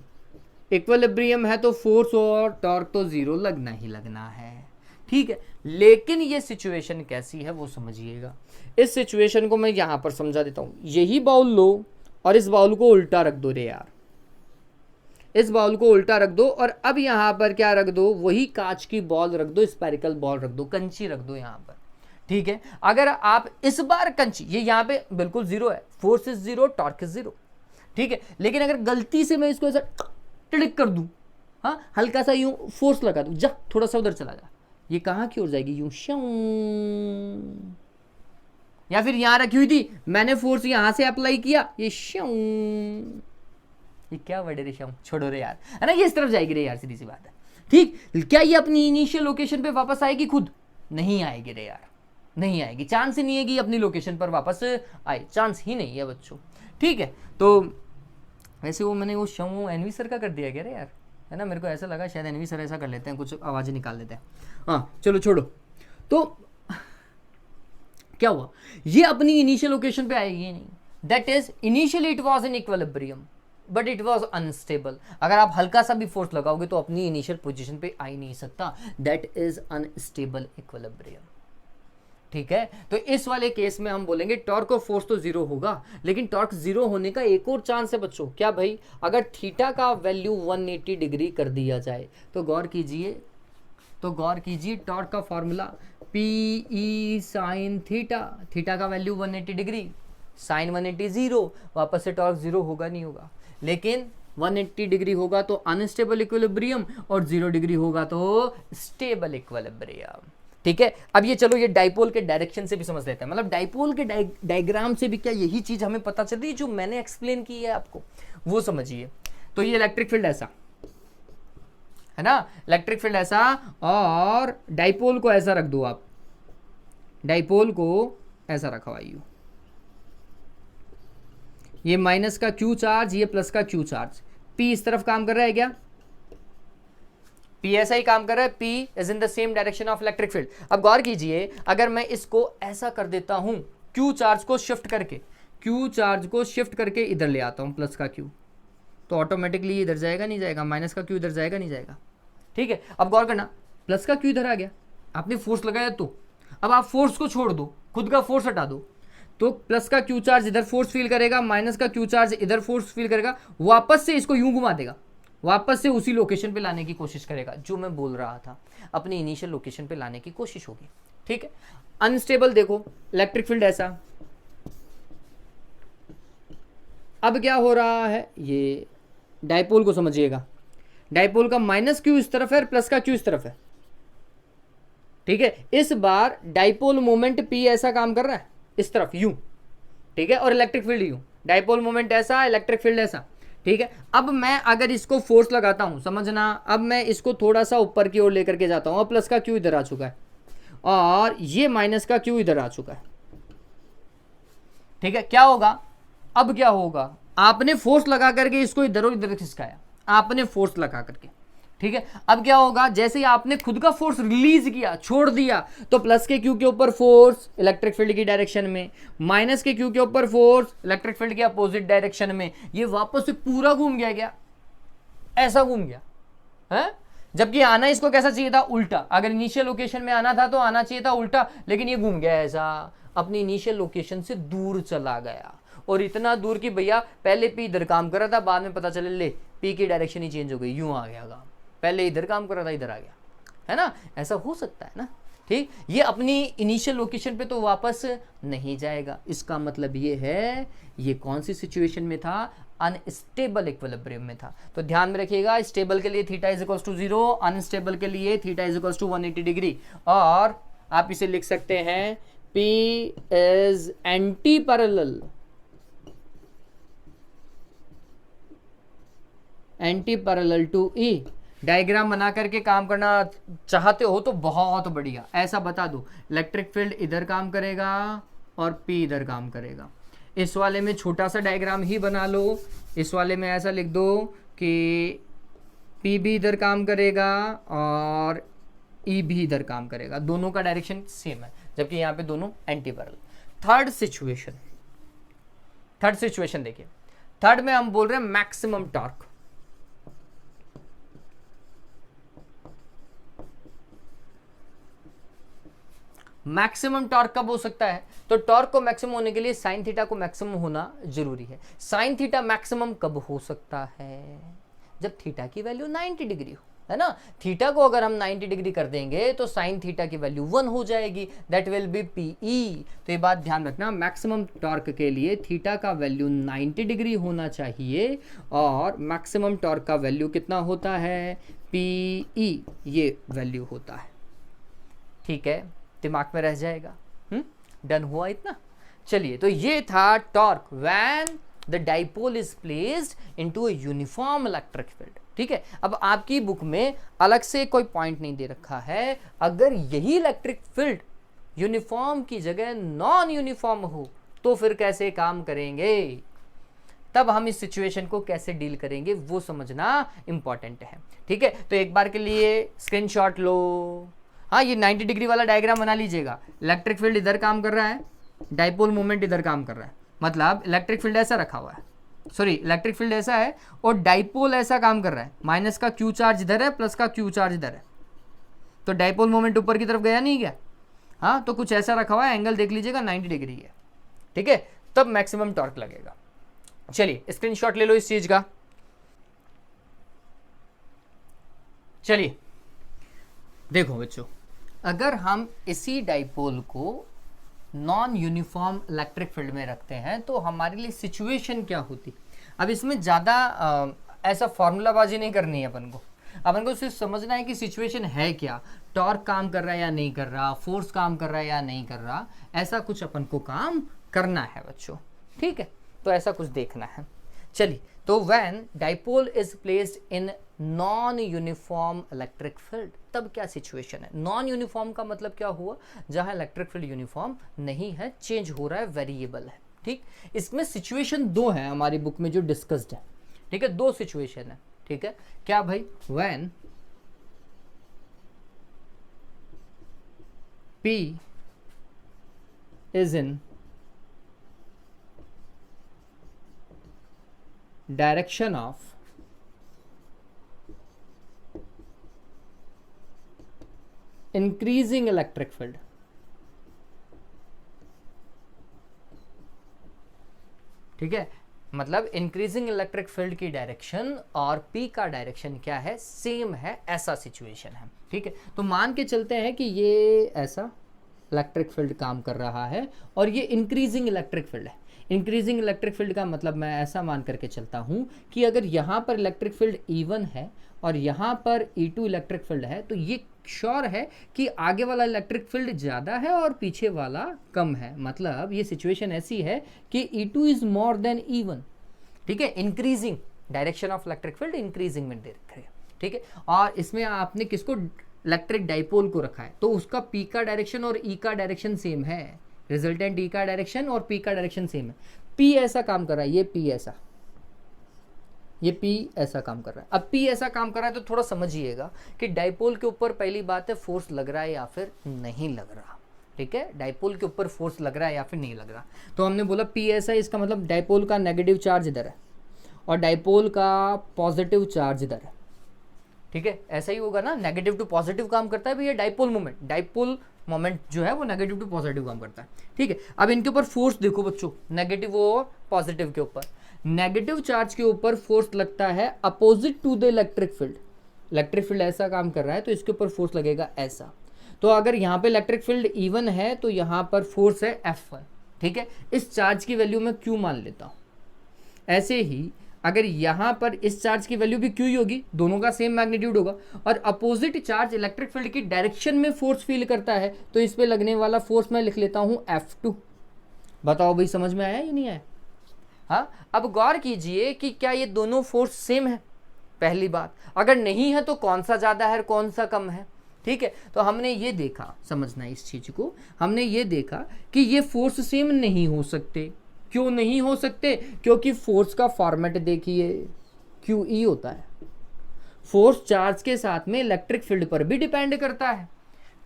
equilibrium है तो फोर्स और टॉर्क तो 0 लगना ही लगना है, ठीक है। लेकिन ये सिचुएशन कैसी है वो समझिएगा। इस सिचुएशन को मैं यहां पर समझा देता हूं। यही बाउल लो और इस बाउल को उल्टा रख दो रे यार, इस बाउल को उल्टा रख दो, और अब यहां पर क्या रख दो, वही कांच की बॉल रख दो, स्फेरिकल बॉल रख दो, कंची रख दो यहां पर, ठीक है। अगर आप इस बार कंची, ये यहां पे बिल्कुल 0 है, फोर्स इज 0, टॉर्क इज 0, ठीक है। लेकिन अगर गलती से मैं इसको ऐसा टिड़क कर दूं, हाँ हल्का सा यूं फोर्स लगा दूं, जा थोड़ा सा उधर चला जा, ये कहां की ओर जाएगी, यूं श्यों। या फिर यहां रखी हुई थी, मैंने फोर्स यहां से अप्लाई किया, ये श्यों, ये क्या वर्ड है रे श्यों, छोड़ो रे यार, है ना, ये इस तरफ जाएगी रे यार, सीधी सी बात है, ठीक। क्या ये अपनी इनिशियल लोकेशन पे वापस आएगी, खुद नहीं आएगी रे यार, नहीं आएगी, चांस ही नहीं है कि अपनी लोकेशन पर वापस आए, चांस ही नहीं है बच्चों, ठीक है। तो वैसे वो मैंने वो शव एनवी सर का कर दिया क्या रे यार, है ना, मेरे को ऐसा लगा शायद एनवी सर ऐसा कर लेते हैं, कुछ आवाज़ें निकाल लेते हैं। हाँ चलो छोड़ो। तो क्या हुआ, ये अपनी इनिशियल लोकेशन पे आएगी नहीं, that is initially it was in equilibrium but it was unstable. अगर आप हल्का सा भी फोर्स लगाओगे तो अपनी इनिशियल पोजीशन पे आ ही नहीं सकता, दैट इज अनस्टेबल इक्विलिब्रियम। ठीक है, तो इस वाले केस में हम बोलेंगे टॉर्क ऑफ फोर्स तो जीरो होगा, लेकिन टॉर्क जीरो होने का एक और चांस है बच्चों। क्या भाई, अगर थीटा का वैल्यू 180 डिग्री कर दिया जाए तो गौर कीजिए, टॉर्क का formula P E sine theta, theta का वैल्यू 180 डिग्री, साइन 180 जीरो, वापस से टॉर्क जीरो होगा नहीं होगा, लेकिन 180 डिग्री होगा तो अनस्टेबल इक्विलिब्रियम और 0 डिग्री होगा तो स्टेबल इक्विलिब्रियम। ठीक है, अब ये चलो ये डाइपोल के डायरेक्शन से भी समझ लेते हैं, मतलब डाइपोल के डायग्राम से भी क्या यही चीज हमें पता चल रही है जो मैंने एक्सप्लेन की है आपको, वो समझिए। तो ये इलेक्ट्रिक फील्ड ऐसा है ना, इलेक्ट्रिक फील्ड ऐसा, और डाइपोल को ऐसा रख दो आप, डाइपोल को ऐसा रखवाइयो, ये माइनस का क्यू चार्ज, ये प्लस का क्यू चार्ज, पी इस तरफ काम कर रहा है क्या, पी ऐसा ही काम कर रहा है, P is in the same direction of electric field. अब गौर कीजिए, अगर मैं इसको ऐसा कर देता हूं, क्यू चार्ज को शिफ्ट करके इधर ले आता हूं, प्लस का क्यू, तो ऑटोमेटिकली इधर जाएगा नहीं जाएगा, माइनस का क्यू इधर जाएगा नहीं जाएगा। ठीक है, अब गौर करना, प्लस का क्यू इधर आ गया, आपने फोर्स लगाया, तो अब आप फोर्स को छोड़ दो, खुद का फोर्स हटा दो, तो प्लस का क्यू चार्ज इधर फोर्स फील करेगा, माइनस का क्यू चार्ज इधर फोर्स फील करेगा, वापस से इसको यूं घुमा देगा, वापस से उसी लोकेशन पे लाने की कोशिश करेगा, जो मैं बोल रहा था, अपनी इनिशियल लोकेशन पे लाने की कोशिश होगी। ठीक है, अनस्टेबल देखो इलेक्ट्रिक फील्ड ऐसा, अब क्या हो रहा है, ये डाइपोल को समझिएगा, डाइपोल का माइनस क्यू इस तरफ है और प्लस का क्यू इस तरफ है। ठीक है, इस बार डाइपोल मोमेंट पी ऐसा काम कर रहा है इस तरफ यूं, ठीक है, और इलेक्ट्रिक फील्ड यूं, डाइपोल मोमेंट ऐसा, इलेक्ट्रिक फील्ड ऐसा। ठीक है, अब मैं अगर इसको फोर्स लगाता हूं, समझना, अब मैं इसको थोड़ा सा ऊपर की ओर लेकर के जाता हूं, और प्लस का क्यू इधर आ चुका है और ये माइनस का क्यू इधर आ चुका है। ठीक है, क्या होगा, अब क्या होगा, आपने फोर्स लगा करके इसको इधर और इधर खिसकाया, आपने फोर्स लगा करके। ठीक है, अब क्या होगा, जैसे ही आपने खुद का फोर्स रिलीज किया, छोड़ दिया, तो प्लस के क्यू के ऊपर फोर्स इलेक्ट्रिक फील्ड की डायरेक्शन में, माइनस के क्यू के ऊपर फोर्स इलेक्ट्रिक फील्ड के अपोजिट डायरेक्शन में, ये वापस से पूरा घूम गया, क्या ऐसा घूम गया है, जबकि आना इसको कैसा चाहिए था, उल्टा। अगर इनिशियल लोकेशन में आना था तो आना चाहिए था उल्टा, लेकिन ये घूम गया ऐसा, अपनी इनिशियल लोकेशन से दूर चला गया, और इतना दूर कि भैया पहले पी इधर काम कर रहा था, बाद में पता चले ले पी की डायरेक्शन ही चेंज हो गई, यूं आ गया काम, पहले इधर काम कर रहा था इधर आ गया, है ना, ऐसा हो सकता है ना। ठीक, ये अपनी इनिशियल लोकेशन पे तो वापस नहीं जाएगा, इसका मतलब ये है ये कौन सी सिचुएशन में था, अनस्टेबल इक्विलिब्रियम में था। तो ध्यान में रखिएगा, स्टेबल के लिए theta is equals to 0, unstable के लिए theta is equals to 180 degree, और आप इसे लिख सकते हैं P is anti parallel, to E। Diagram बना करके काम करना चाहते हो तो बहुत बढ़िया, ऐसा बता दो, इलेक्ट्रिक फील्ड इधर काम करेगा और P इधर काम करेगा। इस वाले में छोटा सा डायग्राम ही बना लो, इस वाले में ऐसा लिख दो कि P भी इधर काम करेगा और E भी इधर काम करेगा, दोनों का डायरेक्शन सेम है, जबकि यहाँ पे दोनों एंटी पैरेलल। थर्ड सिचुएशन देखिए, थर्ड में हम बोल रहे हैं मैक्सिमम टॉर्क। मैक्सिमम टॉर्क कब हो सकता है, तो टॉर्क को मैक्सिमम होने के लिए साइन थीटा को मैक्सिमम होना जरूरी है। साइन थीटा मैक्सिमम कब हो सकता है, जब थीटा की वैल्यू 90 डिग्री हो, है ना। थीटा को अगर हम 90 डिग्री कर देंगे तो साइन थीटा की वैल्यू 1 हो जाएगी, दैट विल बी पीई। तो ये बात ध्यान रखना, मैक्सिमम टॉर्क के लिए थीटा का वैल्यू 90 डिग्री होना चाहिए, और मैक्सिमम टॉर्क का वैल्यू कितना होता है, पीई, ये वैल्यू होता है। ठीक है, दिमाग में रह जाएगा। डन हुआ इतना। चलिए, तो ये था torque when the dipole is placed into a uniform electric field. ठीक है, अब आपकी बुक में अलग से कोई पॉइंट नहीं दे रखा है, अगर यही इलेक्ट्रिक फील्ड यूनिफॉर्म की जगह नॉन यूनिफॉर्म हो तो फिर कैसे काम करेंगे। तब हम इस सिचुएशन को कैसे डील करेंगे वो समझना इंपॉर्टेंट है। ठीक है, तो एक बार के लिए स्क्रीनशॉट लो। हाँ, ये 90 डिग्री वाला डायग्राम बना लीजिएगा। इलेक्ट्रिक फील्ड इधर काम कर रहा है, डाइपोल मोमेंट इधर काम कर रहा है, मतलब इलेक्ट्रिक फील्ड ऐसा रखा हुआ है, सॉरी इलेक्ट्रिक फील्ड ऐसा है और डाइपोल ऐसा काम कर रहा है, माइनस का क्यू चार्ज इधर है, प्लस का क्यू चार्ज इधर है, तो डाइपोल मोमेंट ऊपर की तरफ गया नहीं गया। हाँ, तो कुछ ऐसा रखा हुआ है, एंगल देख लीजिएगा 90 डिग्री है। ठीक है, तब मैक्सिमम टॉर्क लगेगा। चलिए स्क्रीनशॉट ले लो इस चीज का। चलिए देखो बच्चों, अगर हम इसी डाइपोल को नॉन यूनिफॉर्म इलेक्ट्रिक फील्ड में रखते हैं तो हमारे लिए सिचुएशन क्या होती। अब इसमें ज़्यादा ऐसा फॉर्मूलाबाजी नहीं करनी है अपन को सिर्फ समझना है कि सिचुएशन है क्या, टॉर्क काम कर रहा है या नहीं कर रहा, फोर्स काम कर रहा है या नहीं कर रहा, ऐसा कुछ अपन को काम करना है बच्चों। ठीक है, तो ऐसा कुछ देखना है। चलिए, तो when dipole is placed in non uniform electric field, तब क्या सिचुएशन है। नॉन यूनिफॉर्म का मतलब क्या हुआ, जहां इलेक्ट्रिक फील्ड यूनिफॉर्म नहीं है, चेंज हो रहा है, वेरिएबल है। ठीक, इसमें सिचुएशन दो है हमारी बुक में जो डिस्कस्ड है। ठीक है, दो सिचुएशन है। ठीक है, क्या भाई, when P is in direction of increasing electric field, ठीक है, मतलब इंक्रीजिंग इलेक्ट्रिक फील्ड की डायरेक्शन और P का डायरेक्शन क्या है, सेम है, ऐसा सिचुएशन है। ठीक है, तो मान के चलते हैं कि ये ऐसा इलेक्ट्रिक फील्ड काम कर रहा है और ये इंक्रीजिंग इलेक्ट्रिक फील्ड है। इंक्रीजिंग इलेक्ट्रिक फील्ड का मतलब मैं ऐसा मान करके चलता हूँ कि अगर यहाँ पर इलेक्ट्रिक फील्ड E1 है और यहाँ पर E2 इलेक्ट्रिक फील्ड है, तो ये श्योर है कि आगे वाला इलेक्ट्रिक फील्ड ज़्यादा है और पीछे वाला कम है। मतलब ये सिचुएशन ऐसी है कि E2 is more than E1। ठीक है, increasing direction of electric field increasing में देख रहे हैं। ठीक है, और इसमें आपने किसको, इलेक्ट्रिक डाइपोल को रखा है, तो उसका P का डायरेक्शन और E का डायरेक्शन सेम है, रिजल्टेंट E का डायरेक्शन और P का डायरेक्शन सेम है। P ऐसा काम कर रहा है, ये P ऐसा, ये P ऐसा काम कर रहा है। अब P ऐसा काम कर रहा है तो थोड़ा समझिएगा कि डाइपोल के ऊपर पहली बात है फोर्स लग रहा है या फिर नहीं लग रहा। ठीक है, डाइपोल के ऊपर फोर्स लग रहा है या फिर नहीं लग रहा। तो हमने बोला P ऐसा, इसका मतलब डाइपोल का नेगेटिव चार्ज इधर है और डाइपोल का पॉजिटिव चार्ज इधर है। ठीक है, ऐसा ही होगा ना, नेगेटिव टू पॉजिटिव काम करता है भैया डाइपोल मोमेंट। डाइपोल मोमेंट जो है वो नेगेटिव टू पॉजिटिव काम करता है। ठीक है, अब इनके ऊपर फोर्स देखो बच्चों, नेगेटिव और पॉजिटिव के ऊपर, नेगेटिव चार्ज के ऊपर फोर्स लगता है opposite to the electric field. Electric field ऐसा काम कर रहा है तो इसके ऊपर फोर्स लगेगा ऐसा। तो अगर यहाँ पे इलेक्ट्रिक फील्ड E1 है तो यहाँ पर फोर्स है F1। ठीक है, इस चार्ज की वैल्यू मैं Q मान लेता हूँ। ऐसे ही अगर यहाँ पर इस चार्ज की वैल्यू भी Q ही होगी, दोनों का सेम मैग्नीट्यूड होगा, और अपोजिट चार्ज इलेक्ट्रिक फील्ड की डायरेक्शन में फोर्स फील करता है, तो इस पे लगने वाला फोर्स मैं लिख लेता हूँ F2। बताओ भाई, समझ में आया या नहीं आया। हाँ, अब गौर कीजिए कि क्या ये दोनों फोर्स सेम है। पहली बात, अगर नहीं है तो कौन सा ज़्यादा है कौन सा कम है। ठीक है, तो हमने ये देखा, समझना इस चीज़ को, हमने ये देखा कि ये फोर्स सेम नहीं हो सकते। क्यों नहीं हो सकते, क्योंकि फोर्स का फॉर्मेट देखिए, QE होता है। फोर्स चार्ज के साथ में इलेक्ट्रिक फील्ड पर भी डिपेंड करता है।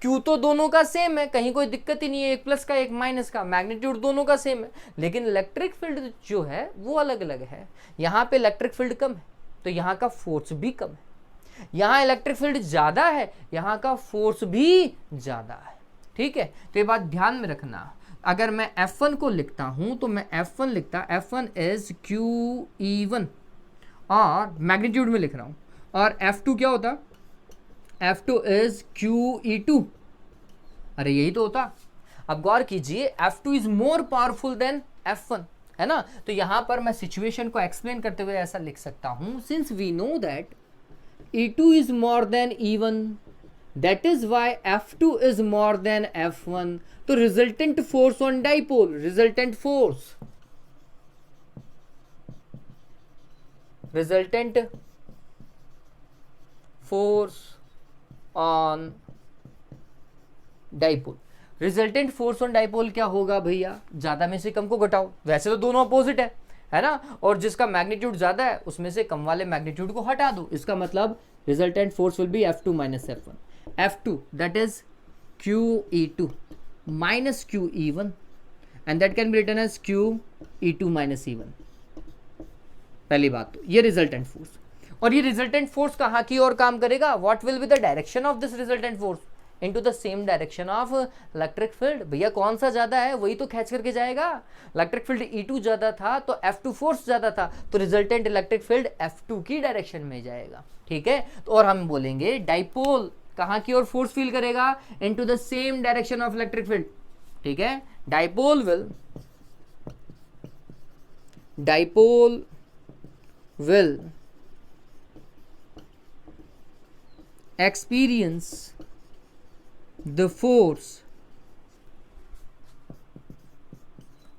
Q तो दोनों का सेम है, कहीं कोई दिक्कत ही नहीं है, एक प्लस का एक माइनस का, मैग्नीट्यूड दोनों का सेम है, लेकिन इलेक्ट्रिक फील्ड जो है वो अलग अलग है। यहाँ पे इलेक्ट्रिक फील्ड कम है तो यहाँ का फोर्स भी कम है, यहाँ इलेक्ट्रिक फील्ड ज़्यादा है, यहाँ का फोर्स भी ज़्यादा है। ठीक है, तो ये बात ध्यान में रखना। अगर मैं F1 को लिखता हूँ तो मैं F1 लिखता, F1 इज QE1 और मैग्नीट्यूड में लिख रहा हूँ, और F2 क्या होता, F2 इज QE2। अरे यही तो होता। अब गौर कीजिए, F2 is more powerful than F1, है ना। तो यहाँ पर मैं सिचुएशन को एक्सप्लेन करते हुए ऐसा लिख सकता हूँ, since we know that E2 is more than E1, that is why F2 is more than F1. तो resultant force on dipole, resultant force on dipole, resultant force on dipole क्या होगा भैया, ज्यादा में से कम को घटाओ। वैसे तो दोनों अपोजिट है, है ना, और जिसका मैग्नीट्यूड ज़्यादा है उसमें से कम वाले मैग्नीट्यूड को हटा दो। इसका मतलब resultant force will be F2 minus F1। F2 that is QE2 minus QE1 and that can be written as QE2 minus E1। पहली बात तो ये रिजल्टेंट फोर्स, और ये रिजल्टेंट फोर्स कहाँ की ओर काम करेगा, what will be the direction of this resultant force, into the same direction of electric field. भैया कौन सा ज्यादा है वही तो खींच करके जाएगा। इलेक्ट्रिक फील्ड E2 ज्यादा था तो F2 फोर्स ज्यादा था, तो रिजल्टेंट इलेक्ट्रिक फील्ड F2 की डायरेक्शन में जाएगा। ठीक है, तो और हम बोलेंगे डाइपोल कहाँ की ओर फोर्स फील करेगा, into the same direction of electric field. ठीक है, dipole will experience the force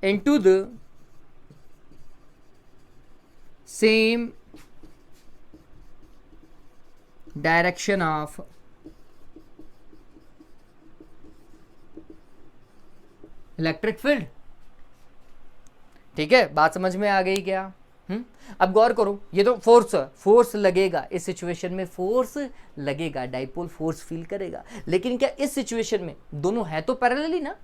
into the same direction of electric field. ठीक है, बात समझ में आ गई क्या? अब गौर करो, ये तो फोर्स लगेगा, इस सिचुएशन में फोर्स लगेगा, डाइपोल फोर्स फील करेगा, लेकिन क्या इस सिचुएशन में दोनों है तो पैरेलल ही ना,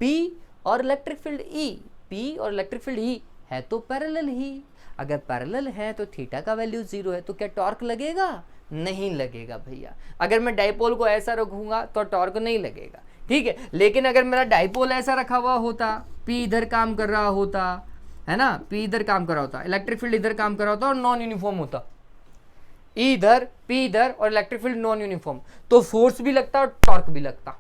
P और इलेक्ट्रिक फील्ड E, P और इलेक्ट्रिक फील्ड E है तो पैरेलल ही। अगर पैरेलल है तो थीटा का वैल्यू 0 है, तो क्या टॉर्क लगेगा? नहीं लगेगा भैया। अगर मैं डाइपोल को ऐसा रखूंगा तो टॉर्क नहीं लगेगा। ठीक है, लेकिन अगर मेरा डाइपोल ऐसा रखा हुआ होता, P इधर काम कर रहा होता, है ना, P इधर काम कर रहा होता, इलेक्ट्रिक फील्ड इधर काम कर रहा होता और नॉन यूनिफॉर्म होता, E इधर P इधर और इलेक्ट्रिक फील्ड नॉन यूनिफॉर्म, तो फोर्स भी लगता और टॉर्क भी लगता।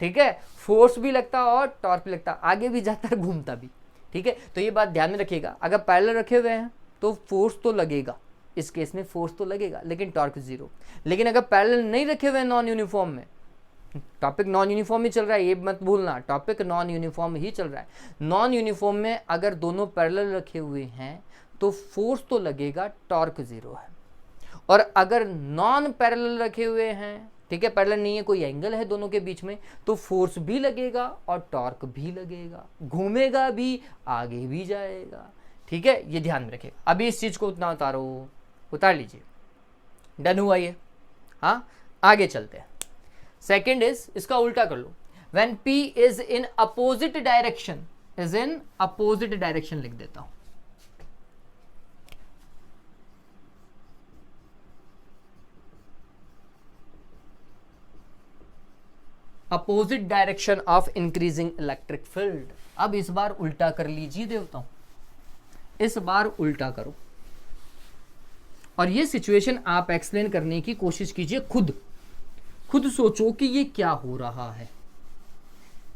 ठीक है, फोर्स भी लगता और टॉर्क भी लगता, आगे भी जाता और घूमता भी। ठीक है, तो ये बात ध्यान में रखिएगा, अगर पैरेलल रखे हुए हैं तो फोर्स तो लगेगा, इस केस में फोर्स तो लगेगा लेकिन टॉर्क 0। लेकिन अगर पैरेलल नहीं रखे हुए हैं नॉन यूनिफॉर्म में, टॉपिक नॉन यूनिफॉर्म ही चल रहा है, ये मत भूलना, टॉपिक नॉन यूनिफॉर्म ही चल रहा है। नॉन यूनिफॉर्म में अगर दोनों पैरेलल रखे हुए हैं तो फोर्स तो लगेगा, टॉर्क 0 है। और अगर नॉन पैरेलल रखे हुए हैं, ठीक है, पैरेलल नहीं है, कोई एंगल है दोनों के बीच में, तो फोर्स भी लगेगा और टॉर्क भी लगेगा, घूमेगा भी, आगे भी जाएगा। ठीक है, ये ध्यान में रखिएगा। अभी इस चीज को उतना उतार लीजिए। डन हुआ ये? हाँ, आगे चलते हैं। सेकेंड इज, इसका उल्टा कर लो, when P is in opposite direction, is in opposite direction लिख देता हूं। Opposite direction of increasing electric field. अब इस बार उल्टा कर लीजिए देवताओं, इस बार उल्टा करो और ये सिचुएशन आप एक्सप्लेन करने की कोशिश कीजिए। खुद सोचो कि ये क्या हो रहा है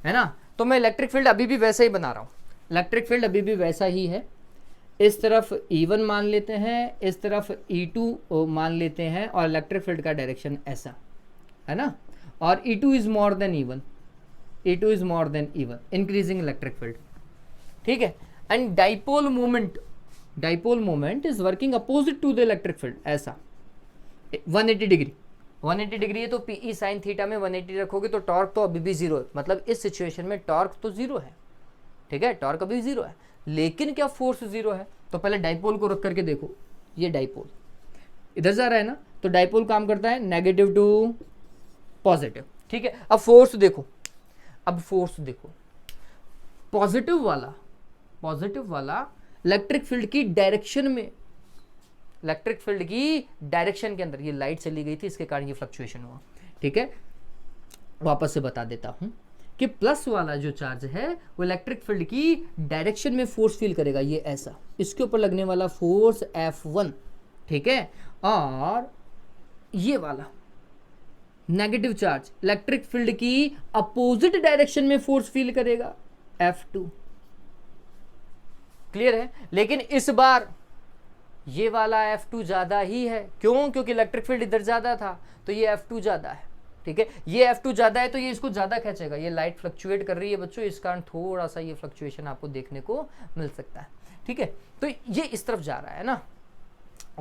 ना। तो मैं इलेक्ट्रिक फील्ड अभी भी वैसा ही बना रहा हूं, इलेक्ट्रिक फील्ड अभी भी वैसा ही है। इस तरफ E1 मान लेते हैं, इस तरफ E2 मान लेते हैं और इलेक्ट्रिक फील्ड का डायरेक्शन ऐसा है ना, और E2 is more than E1, E2 is more than E1, increasing electric field. ठीक है, and dipole moment is working opposite to the electric field, ऐसा 180 डिग्री। 180 डिग्री है तो PE साइन थीटा में 180 रखोगे तो टॉर्क तो अभी भी 0 है, मतलब इस सिचुएशन में टॉर्क तो 0 है। ठीक है, टॉर्क अभी 0 है, लेकिन क्या फोर्स 0 है? तो पहले डाइपोल को रख करके देखो, ये डाइपोल इधर जा रहा है ना, तो डाइपोल काम करता है नेगेटिव टू पॉजिटिव। ठीक है, अब फोर्स देखो, पॉजिटिव वाला इलेक्ट्रिक फील्ड की डायरेक्शन में, इलेक्ट्रिक फील्ड की डायरेक्शन के अंदर, ये लाइट चली गई थी इसके कारण ये फ्लक्चुएशन हुआ। ठीक है, वापस से बता देता हूं कि प्लस वाला जो चार्ज है वो इलेक्ट्रिक फील्ड की डायरेक्शन में फोर्स फील करेगा, ये ऐसा, इसके ऊपर लगने वाला फोर्स F1। ठीक है, और ये वाला नेगेटिव चार्ज इलेक्ट्रिक फील्ड की अपोजिट डायरेक्शन में फोर्स फील करेगा, F2। क्लियर है? लेकिन इस बार ये वाला F2 ज्यादा ही है, क्यों? क्योंकि इलेक्ट्रिक फील्ड इधर ज्यादा था तो ये F2 ज्यादा है। ठीक है, ये F2 ज्यादा है तो ये इसको ज्यादा खींचेगा। ये लाइट फ्लक्चुएट कर रही है बच्चों, इस कारण थोड़ा सा ये फ्लक्चुएशन आपको देखने को मिल सकता है। ठीक है, तो ये इस तरफ जा रहा है ना,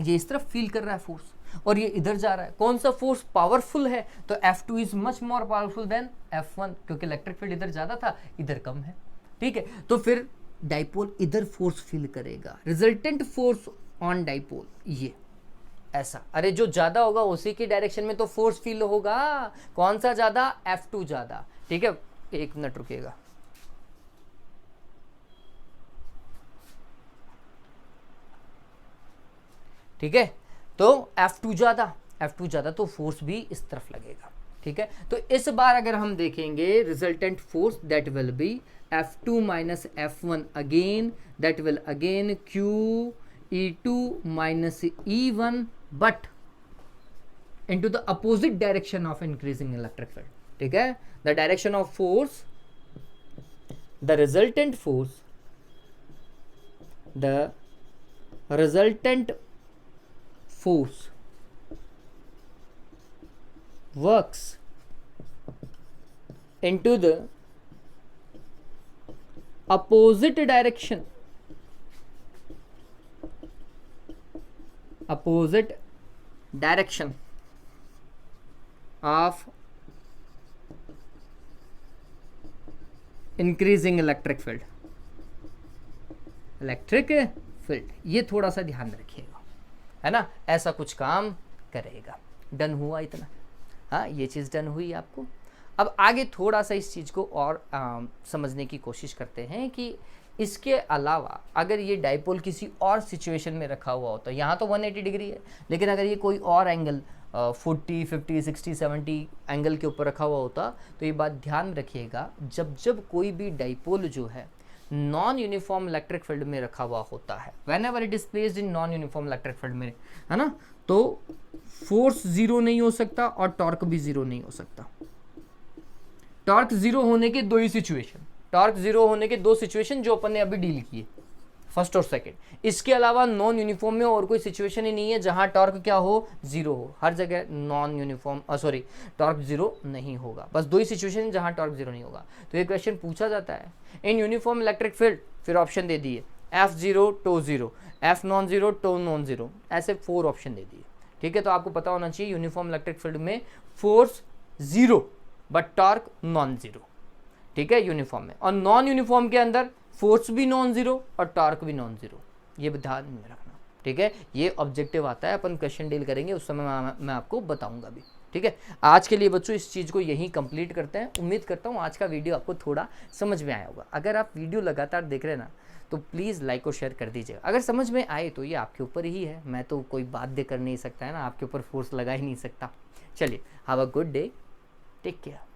ये इस तरफ फील कर रहा है फोर्स, और ये इधर जा रहा है। कौन सा फोर्स पावरफुल है? तो F2 is much more powerful than F1, क्योंकि इलेक्ट्रिक फील्ड इधर ज्यादा था, इधर कम है। ठीक है, तो फिर डाइपोल इधर फोर्स फील करेगा, रिजल्टेंट फोर्स ऑन डाइपोल ये ऐसा। अरे जो ज्यादा होगा उसी की डायरेक्शन में तो फोर्स फील होगा। कौन सा ज्यादा? F2 ज्यादा। ठीक है, एक मिनट रुकिएगा। ठीक है, तो F2 ज्यादा तो फोर्स भी इस तरफ लगेगा। ठीक है, तो इस बार अगर हम देखेंगे resultant force that will be F2 minus F1 again, that will again QE2 minus E1 but into the opposite direction of increasing electric field. ठीक है, the direction of force, the resultant force works into the opposite direction of increasing electric field। ये थोड़ा सा ध्यान रखिएगा, है ना, ऐसा कुछ काम करेगा। डन हुआ इतना? हाँ, ये चीज़ डन हुई आपको। अब आगे थोड़ा सा इस चीज़ को और समझने की कोशिश करते हैं कि इसके अलावा अगर ये डाइपोल किसी और सिचुएशन में रखा हुआ होता, यहाँ तो 180 डिग्री है, लेकिन अगर ये कोई और एंगल 40, 50, 60, 70 एंगल के ऊपर रखा हुआ होता, तो ये बात ध्यान रखिएगा, जब कोई भी डाइपोल जो है नॉन यूनिफॉर्म इलेक्ट्रिक फील्ड में रखा हुआ होता है, when ever it is placed in non uniform electric field में, है ना, तो फोर्स जीरो नहीं हो सकता और टॉर्क भी जीरो नहीं हो सकता। टॉर्क जीरो होने के दो सिचुएशन जो अपन ने अभी डील किए, फर्स्ट और सेकंड। इसके अलावा नॉन यूनिफॉर्म में और कोई सिचुएशन ही नहीं है जहां टॉर्क क्या हो, जीरो हो। हर जगह नॉन यूनिफॉर्म टॉर्क जीरो नहीं होगा। बस दो ही सिचुएशन जहां टॉर्क जीरो नहीं होगा। तो ये क्वेश्चन पूछा जाता है इन यूनिफॉर्म इलेक्ट्रिक फील्ड, फिर ऑप्शन दे दिए F0 tau zero, F non zero tau non zero, ऐसे 4 ऑप्शन दे दिए। ठीक है, तो आपको पता होना चाहिए यूनिफॉर्म इलेक्ट्रिक फील्ड में force zero but torque non zero. ठीक है, यूनिफॉर्म में। और नॉन यूनिफॉर्म के अंदर फोर्स भी नॉन जीरो और टॉर्क भी नॉन जीरो, ये ध्यान में रखना। ठीक है, ये ऑब्जेक्टिव आता है, अपन क्वेश्चन डील करेंगे उस समय मैं आपको बताऊंगा भी। ठीक है, आज के लिए बच्चों इस चीज़ को यहीं कंप्लीट करते हैं। उम्मीद करता हूँ आज का वीडियो आपको थोड़ा समझ में आया होगा। अगर आप वीडियो लगातार देख रहे हैं ना, तो प्लीज़ लाइक और शेयर कर दीजिएगा। अगर समझ में आए तो ये आपके ऊपर ही है, मैं तो कोई बाध्य कर नहीं सकता है ना, आपके ऊपर फोर्स लगा ही नहीं सकता। चलिए, have a good day, take care.